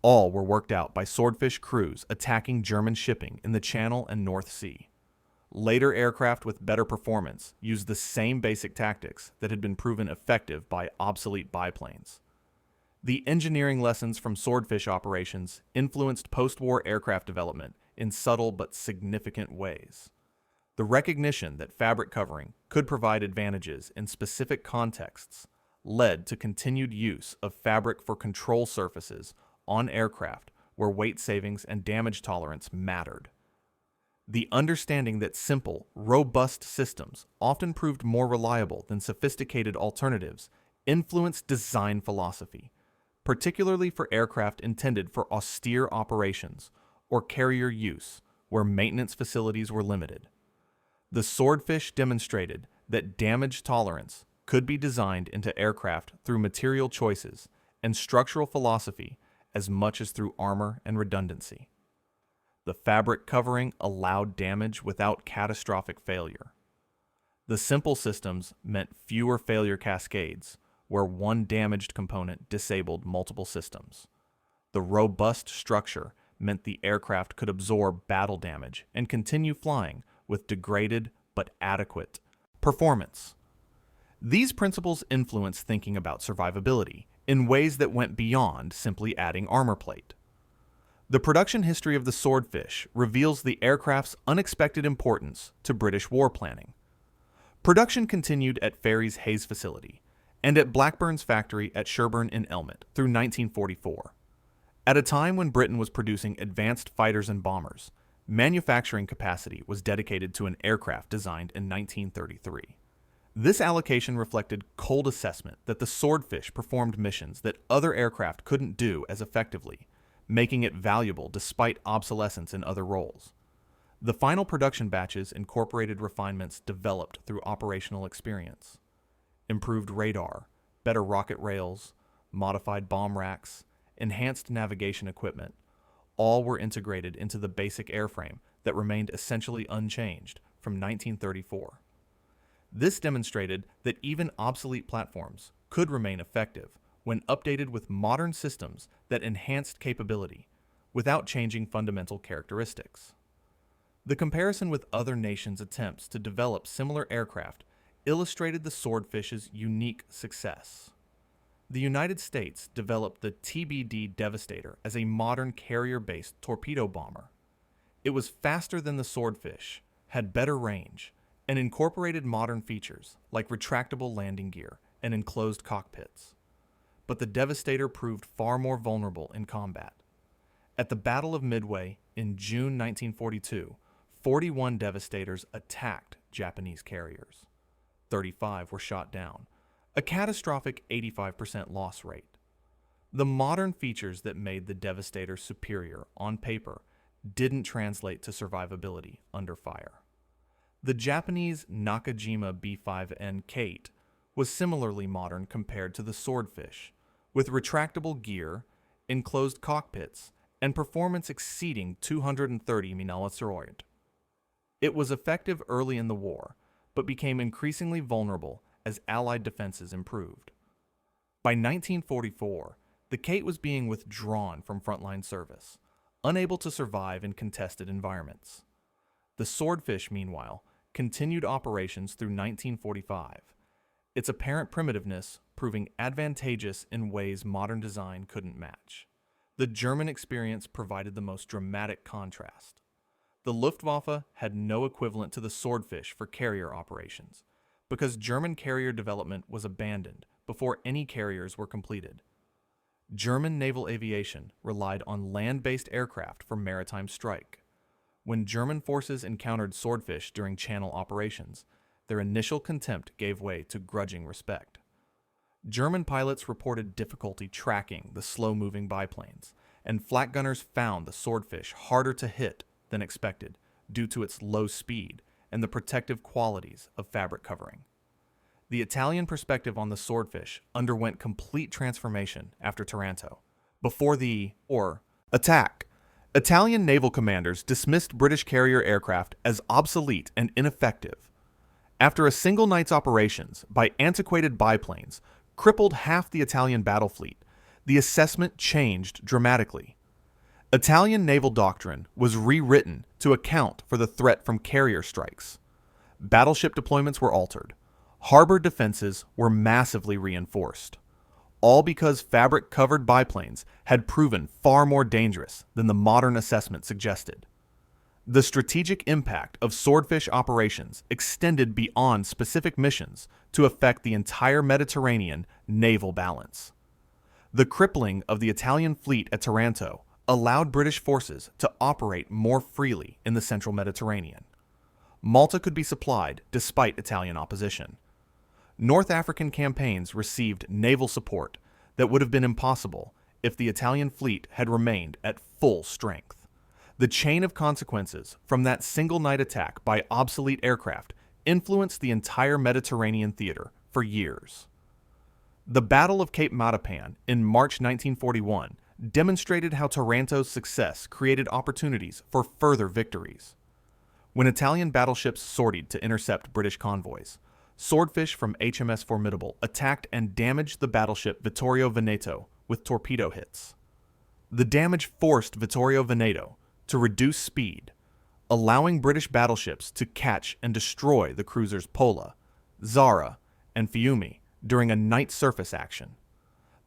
all were worked out by Swordfish crews attacking German shipping in the Channel and North Sea. Later aircraft with better performance used the same basic tactics that had been proven effective by obsolete biplanes. The engineering lessons from Swordfish operations influenced post-war aircraft development in subtle but significant ways. The recognition that fabric covering could provide advantages in specific contexts led to continued use of fabric for control surfaces on aircraft where weight savings and damage tolerance mattered. The understanding that simple, robust systems often proved more reliable than sophisticated alternatives influenced design philosophy, particularly for aircraft intended for austere operations or carrier use where maintenance facilities were limited. The Swordfish demonstrated that damage tolerance could be designed into aircraft through material choices and structural philosophy as much as through armor and redundancy. The fabric covering allowed damage without catastrophic failure. The simple systems meant fewer failure cascades, where one damaged component disabled multiple systems. The robust structure meant the aircraft could absorb battle damage and continue flying with degraded but adequate performance. These principles influenced thinking about survivability in ways that went beyond simply adding armor plate. The production history of the Swordfish reveals the aircraft's unexpected importance to British war planning. Production continued at Fairey's Hayes facility and at Blackburn's factory at Sherburne in Elmet through 1944. At a time when Britain was producing advanced fighters and bombers, manufacturing capacity was dedicated to an aircraft designed in 1933. This allocation reflected cold assessment that the Swordfish performed missions that other aircraft couldn't do as effectively, making it valuable despite obsolescence in other roles. The final production batches incorporated refinements developed through operational experience. Improved radar, better rocket rails, modified bomb racks, enhanced navigation equipment, All were integrated into the basic airframe that remained essentially unchanged from 1934. This demonstrated that even obsolete platforms could remain effective when updated with modern systems that enhanced capability without changing fundamental characteristics. The comparison with other nations' attempts to develop similar aircraft illustrated the Swordfish's unique success. The United States developed the TBD Devastator as a modern carrier-based torpedo bomber. It was faster than the Swordfish, had better range, and incorporated modern features like retractable landing gear and enclosed cockpits. But the Devastator proved far more vulnerable in combat. At the Battle of Midway in June 1942, 41 Devastators attacked Japanese carriers. 35 were shot down, a catastrophic 85% loss rate. The modern features that made the Devastator superior on paper didn't translate to survivability under fire. The Japanese Nakajima B5N Kate was similarly modern compared to the Swordfish, with retractable gear, enclosed cockpits, and performance exceeding 230 mph. It was effective early in the war, but became increasingly vulnerable as Allied defenses improved. By 1944, the Kate was being withdrawn from frontline service, unable to survive in contested environments. The Swordfish, meanwhile, continued operations through 1945, its apparent primitiveness proving advantageous in ways modern design couldn't match. The German experience provided the most dramatic contrast. The Luftwaffe had no equivalent to the Swordfish for carrier operations, because German carrier development was abandoned before any carriers were completed. German naval aviation relied on land-based aircraft for maritime strike. When German forces encountered Swordfish during Channel operations, their initial contempt gave way to grudging respect. German pilots reported difficulty tracking the slow-moving biplanes, and flak gunners found the Swordfish harder to hit than expected due to its low speed and the protective qualities of fabric covering. The Italian perspective on the Swordfish underwent complete transformation after Taranto. Before the attack, Italian naval commanders dismissed British carrier aircraft as obsolete and ineffective. After a single night's operations by antiquated biplanes crippled half the Italian battle fleet, the assessment changed dramatically. Italian naval doctrine was rewritten to account for the threat from carrier strikes. Battleship deployments were altered. Harbor defenses were massively reinforced, all because fabric-covered biplanes had proven far more dangerous than the modern assessment suggested. The strategic impact of Swordfish operations extended beyond specific missions to affect the entire Mediterranean naval balance. The crippling of the Italian fleet at Taranto allowed British forces to operate more freely in the central Mediterranean. Malta could be supplied despite Italian opposition. North African campaigns received naval support that would have been impossible if the Italian fleet had remained at full strength. The chain of consequences from that single night attack by obsolete aircraft influenced the entire Mediterranean theater for years. The Battle of Cape Matapan in March 1941 demonstrated how Taranto's success created opportunities for further victories. When Italian battleships sortied to intercept British convoys, Swordfish from HMS Formidable attacked and damaged the battleship Vittorio Veneto with torpedo hits. The damage forced Vittorio Veneto to reduce speed, allowing British battleships to catch and destroy the cruisers Pola, Zara, and Fiume during a night surface action.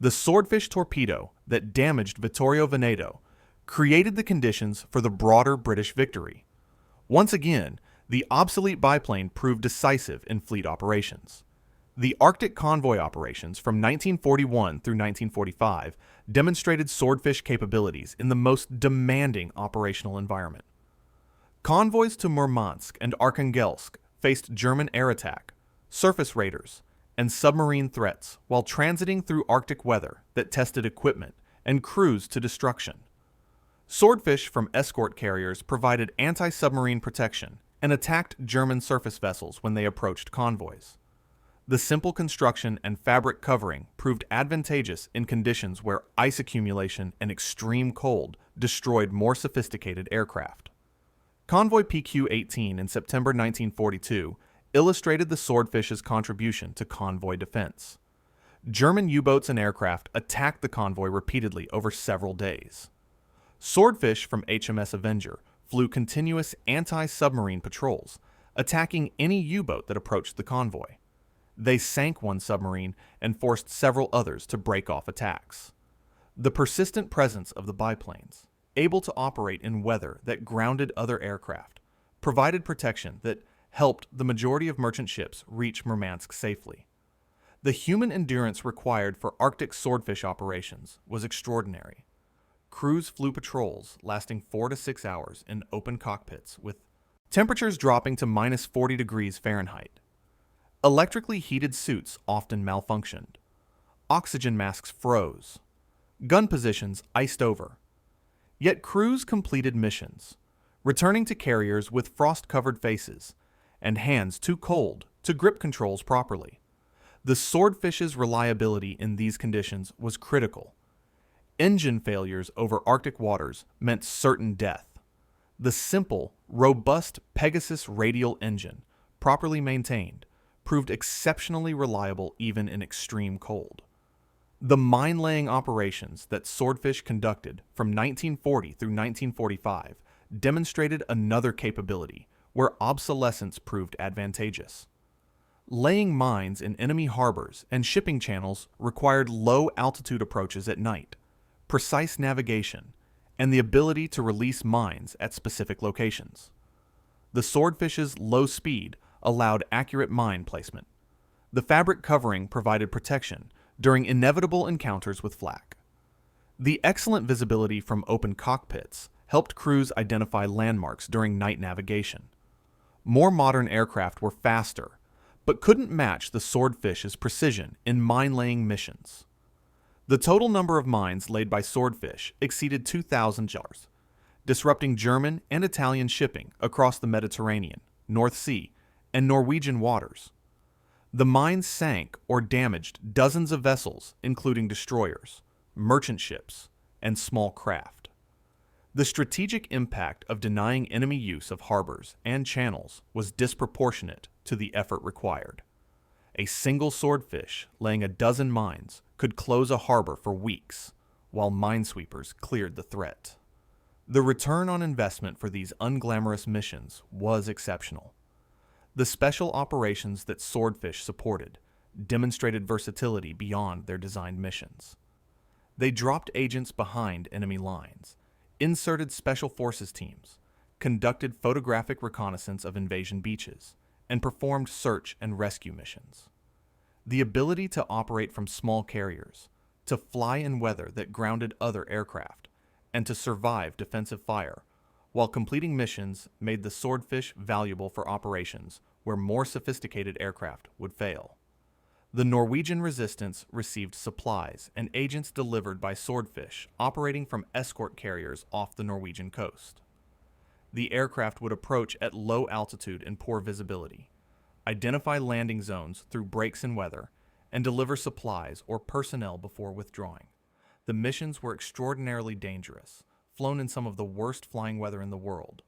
The Swordfish torpedo that damaged Vittorio Veneto created the conditions for the broader British victory. Once again, the obsolete biplane proved decisive in fleet operations. The Arctic convoy operations from 1941 through 1945 demonstrated Swordfish capabilities in the most demanding operational environment. Convoys to Murmansk and Arkhangelsk faced German air attack, surface raiders, and submarine threats while transiting through Arctic weather that tested equipment and crews to destruction. Swordfish from escort carriers provided anti-submarine protection and attacked German surface vessels when they approached convoys. The simple construction and fabric covering proved advantageous in conditions where ice accumulation and extreme cold destroyed more sophisticated aircraft. Convoy PQ-18 in September 1942 illustrated the Swordfish's contribution to convoy defense. German U-boats and aircraft attacked the convoy repeatedly over several days. Swordfish from HMS Avenger flew continuous anti-submarine patrols, attacking any U-boat that approached the convoy. They sank one submarine and forced several others to break off attacks. The persistent presence of the biplanes, able to operate in weather that grounded other aircraft, provided protection that helped the majority of merchant ships reach Murmansk safely. The human endurance required for Arctic swordfish operations was extraordinary. Crews flew patrols lasting 4 to 6 hours in open cockpits with temperatures dropping to minus 40 degrees Fahrenheit. Electrically heated suits often malfunctioned. Oxygen masks froze. Gun positions iced over. Yet crews completed missions, returning to carriers with frost-covered faces and hands too cold to grip controls properly. The Swordfish's reliability in these conditions was critical. Engine failures over Arctic waters meant certain death. The simple, robust Pegasus radial engine, properly maintained, proved exceptionally reliable even in extreme cold. The mine-laying operations that Swordfish conducted from 1940 through 1945 demonstrated another capability where obsolescence proved advantageous. Laying mines in enemy harbors and shipping channels required low-altitude approaches at night, precise navigation, and the ability to release mines at specific locations. The Swordfish's low speed allowed accurate mine placement. The fabric covering provided protection during inevitable encounters with flak. The excellent visibility from open cockpits helped crews identify landmarks during night navigation. More modern aircraft were faster, but couldn't match the Swordfish's precision in mine-laying missions. The total number of mines laid by Swordfish exceeded 2,000 jars, disrupting German and Italian shipping across the Mediterranean, North Sea, and Norwegian waters. The mines sank or damaged dozens of vessels, including destroyers, merchant ships, and small craft. The strategic impact of denying enemy use of harbors and channels was disproportionate to the effort required. A single Swordfish laying a dozen mines could close a harbor for weeks, while minesweepers cleared the threat. The return on investment for these unglamorous missions was exceptional. The special operations that Swordfish supported demonstrated versatility beyond their designed missions. They dropped agents behind enemy lines, inserted special forces teams, conducted photographic reconnaissance of invasion beaches, and performed search and rescue missions. The ability to operate from small carriers, to fly in weather that grounded other aircraft, and to survive defensive fire while completing missions made the Swordfish valuable for operations where more sophisticated aircraft would fail. The Norwegian resistance received supplies and agents delivered by Swordfish operating from escort carriers off the Norwegian coast. The aircraft would approach at low altitude and poor visibility, identify landing zones through breaks in weather, and deliver supplies or personnel before withdrawing. The missions were extraordinarily dangerous, flown in some of the worst flying weather in the world,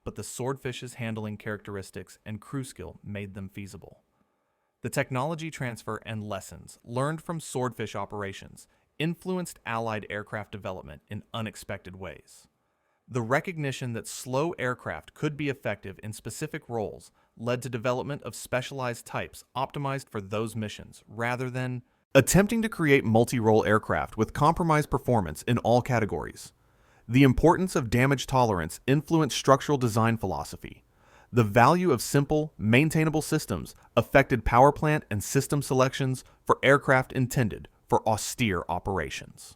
but the Swordfish's handling characteristics and crew skill made them feasible. The technology transfer and lessons learned from Swordfish operations influenced Allied aircraft development in unexpected ways. The recognition that slow aircraft could be effective in specific roles led to development of specialized types optimized for those missions rather than attempting to create multi-role aircraft with compromised performance in all categories. The importance of damage tolerance influenced structural design philosophy. The value of simple, maintainable systems affected power plant and system selections for aircraft intended for austere operations.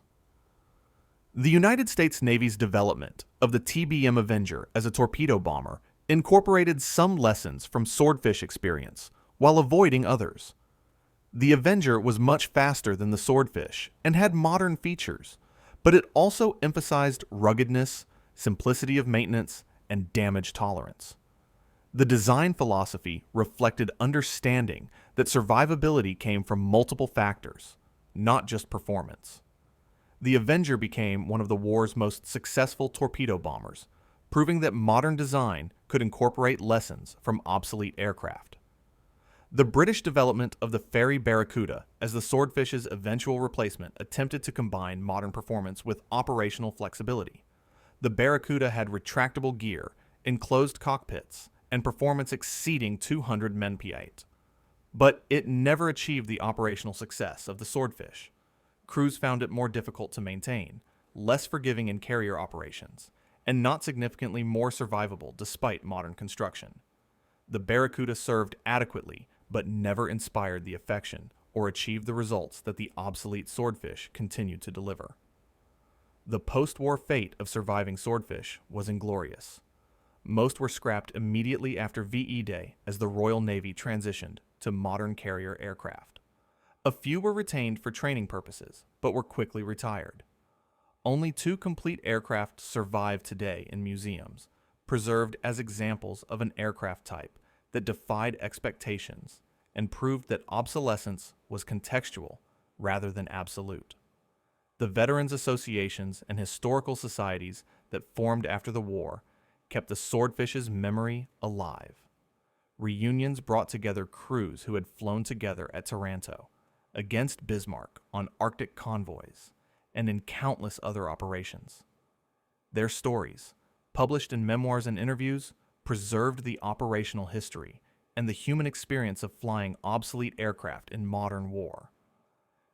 The United States Navy's development of the TBM Avenger as a torpedo bomber incorporated some lessons from Swordfish experience while avoiding others. The Avenger was much faster than the Swordfish and had modern features, but it also emphasized ruggedness, simplicity of maintenance, and damage tolerance. The design philosophy reflected understanding that survivability came from multiple factors, not just performance. The Avenger became one of the war's most successful torpedo bombers, proving that modern design could incorporate lessons from obsolete aircraft. The British development of the Fairey Barracuda as the Swordfish's eventual replacement attempted to combine modern performance with operational flexibility. The Barracuda had retractable gear, enclosed cockpits, and performance exceeding 200 MPa. But it never achieved the operational success of the Swordfish. Crews found it more difficult to maintain, less forgiving in carrier operations, and not significantly more survivable despite modern construction. The Barracuda served adequately, but never inspired the affection or achieved the results that the obsolete Swordfish continued to deliver. The post-war fate of surviving Swordfish was inglorious. Most were scrapped immediately after VE Day as the Royal Navy transitioned to modern carrier aircraft. A few were retained for training purposes, but were quickly retired. Only 2 complete aircraft survive today in museums, preserved as examples of an aircraft type that defied expectations and proved that obsolescence was contextual rather than absolute. The veterans' associations and historical societies that formed after the war kept the Swordfish's memory alive. Reunions brought together crews who had flown together at Taranto, against Bismarck on Arctic convoys, and in countless other operations. Their stories, published in memoirs and interviews, preserved the operational history and the human experience of flying obsolete aircraft in modern war.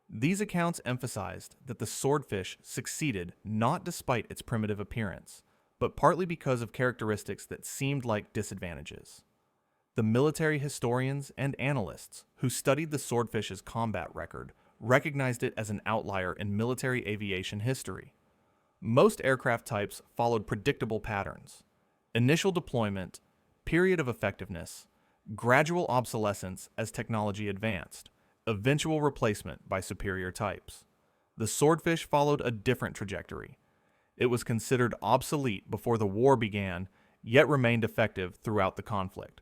These accounts emphasized that the Swordfish succeeded not despite its primitive appearance, but partly because of characteristics that seemed like disadvantages. The military historians and analysts who studied the Swordfish's combat record recognized it as an outlier in military aviation history. Most aircraft types followed predictable patterns: initial deployment, period of effectiveness, gradual obsolescence as technology advanced, eventual replacement by superior types. The Swordfish followed a different trajectory. It was considered obsolete before the war began, yet remained effective throughout the conflict,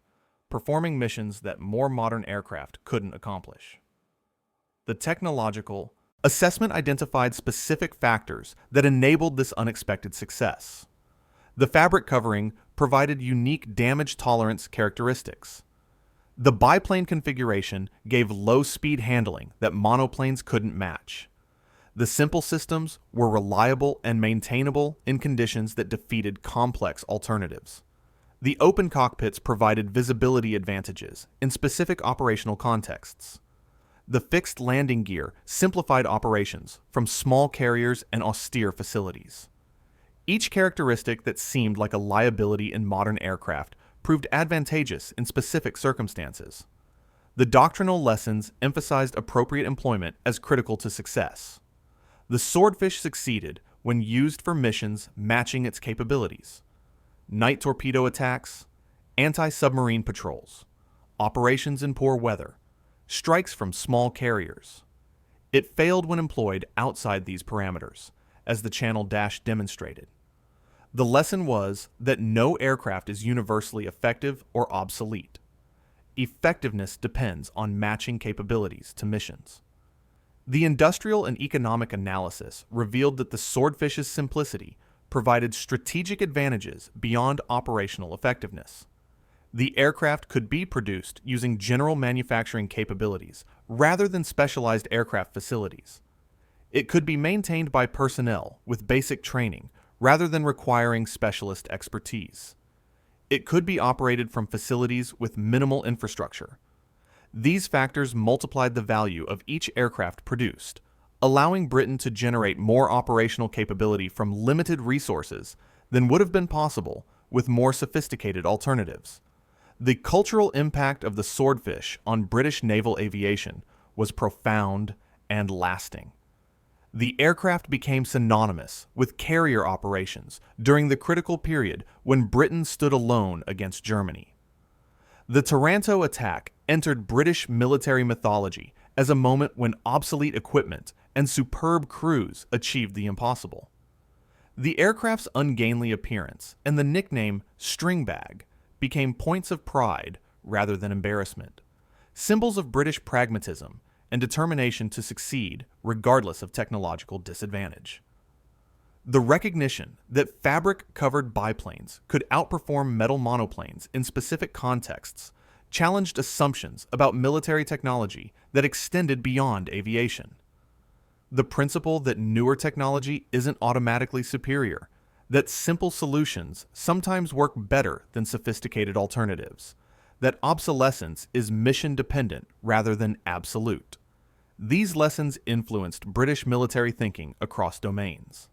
performing missions that more modern aircraft couldn't accomplish. The technological assessment identified specific factors that enabled this unexpected success. The fabric covering provided unique damage tolerance characteristics. The biplane configuration gave low-speed handling that monoplanes couldn't match. The simple systems were reliable and maintainable in conditions that defeated complex alternatives. The open cockpits provided visibility advantages in specific operational contexts. The fixed landing gear simplified operations from small carriers and austere facilities. Each characteristic that seemed like a liability in modern aircraft proved advantageous in specific circumstances. The doctrinal lessons emphasized appropriate employment as critical to success. The Swordfish succeeded when used for missions matching its capabilities: night torpedo attacks, anti-submarine patrols, operations in poor weather, strikes from small carriers. It failed when employed outside these parameters, as the Channel Dash demonstrated. The lesson was that no aircraft is universally effective or obsolete. Effectiveness depends on matching capabilities to missions. The industrial and economic analysis revealed that the Swordfish's simplicity provided strategic advantages beyond operational effectiveness. The aircraft could be produced using general manufacturing capabilities rather than specialized aircraft facilities. It could be maintained by personnel with basic training rather than requiring specialist expertise. It could be operated from facilities with minimal infrastructure. These factors multiplied the value of each aircraft produced, allowing Britain to generate more operational capability from limited resources than would have been possible with more sophisticated alternatives. The cultural impact of the Swordfish on British naval aviation was profound and lasting. The aircraft became synonymous with carrier operations during the critical period when Britain stood alone against Germany. The Taranto attack entered British military mythology as a moment when obsolete equipment and superb crews achieved the impossible. The aircraft's ungainly appearance and the nickname "string bag" became points of pride rather than embarrassment, symbols of British pragmatism and determination to succeed regardless of technological disadvantage. The recognition that fabric-covered biplanes could outperform metal monoplanes in specific contexts challenged assumptions about military technology that extended beyond aviation. The principle that newer technology isn't automatically superior, that simple solutions sometimes work better than sophisticated alternatives, that obsolescence is mission-dependent rather than absolute. These lessons influenced British military thinking across domains.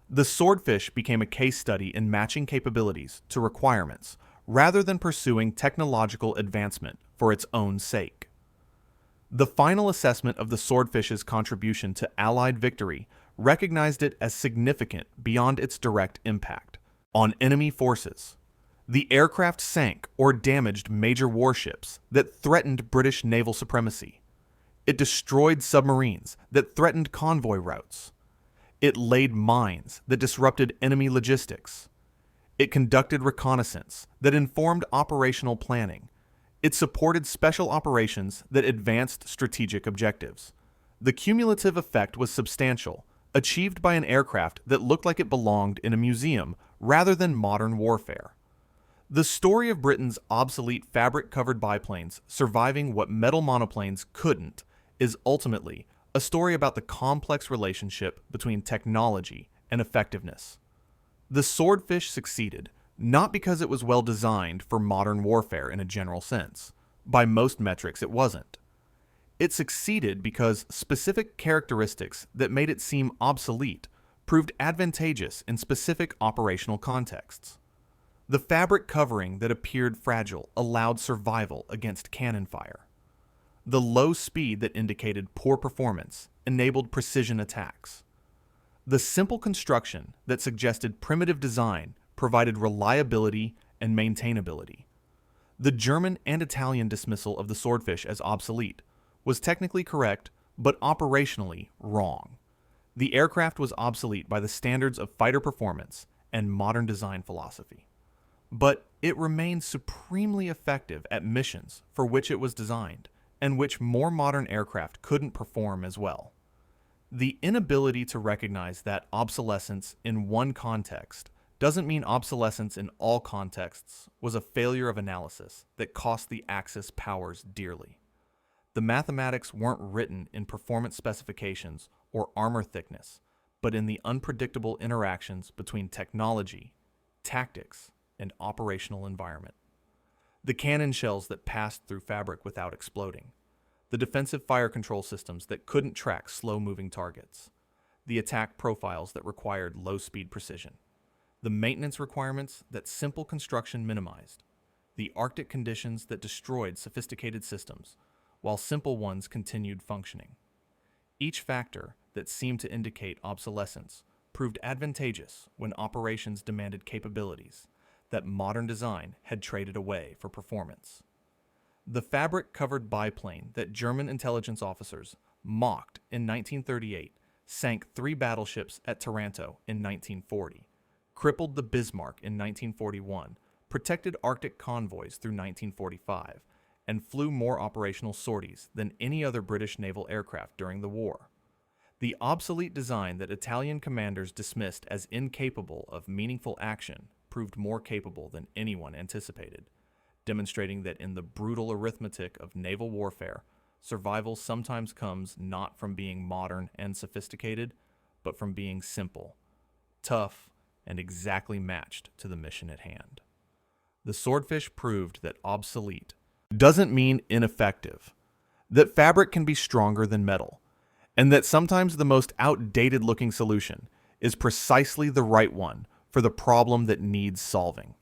The Swordfish became a case study in matching capabilities to requirements rather than pursuing technological advancement for its own sake. The final assessment of the Swordfish's contribution to Allied victory recognized it as significant beyond its direct impact on enemy forces. The aircraft sank or damaged major warships that threatened British naval supremacy. It destroyed submarines that threatened convoy routes. It laid mines that disrupted enemy logistics. It conducted reconnaissance that informed operational planning. It supported special operations that advanced strategic objectives. The cumulative effect was substantial, achieved by an aircraft that looked like it belonged in a museum rather than modern warfare. The story of Britain's obsolete fabric-covered biplanes surviving what metal monoplanes couldn't is ultimately a story about the complex relationship between technology and effectiveness. The Swordfish succeeded not because it was well designed for modern warfare in a general sense. By most metrics, it wasn't. It succeeded because specific characteristics that made it seem obsolete proved advantageous in specific operational contexts. The fabric covering that appeared fragile allowed survival against cannon fire. The low speed that indicated poor performance enabled precision attacks. The simple construction that suggested primitive design provided reliability and maintainability. The German and Italian dismissal of the Swordfish as obsolete was technically correct, but operationally wrong. The aircraft was obsolete by the standards of fighter performance and modern design philosophy. But it remained supremely effective at missions for which it was designed, and which more modern aircraft couldn't perform as well. The inability to recognize that obsolescence in one context doesn't mean obsolescence in all contexts was a failure of analysis that cost the Axis powers dearly. The mathematics weren't written in performance specifications or armor thickness, but in the unpredictable interactions between technology, tactics, and operational environment. The cannon shells that passed through fabric without exploding, the defensive fire control systems that couldn't track slow-moving targets, the attack profiles that required low-speed precision, the maintenance requirements that simple construction minimized, the Arctic conditions that destroyed sophisticated systems, while simple ones continued functioning. Each factor that seemed to indicate obsolescence proved advantageous when operations demanded capabilities that modern design had traded away for performance. The fabric-covered biplane that German intelligence officers mocked in 1938 sank 3 battleships at Taranto in 1940, crippled the Bismarck in 1941, protected Arctic convoys through 1945, and flew more operational sorties than any other British naval aircraft during the war. The obsolete design that Italian commanders dismissed as incapable of meaningful action proved more capable than anyone anticipated, demonstrating that in the brutal arithmetic of naval warfare, survival sometimes comes not from being modern and sophisticated, but from being simple, tough, and exactly matched to the mission at hand. The Swordfish proved that obsolete doesn't mean ineffective, that fabric can be stronger than metal, and that sometimes the most outdated-looking solution is precisely the right one for the problem that needs solving.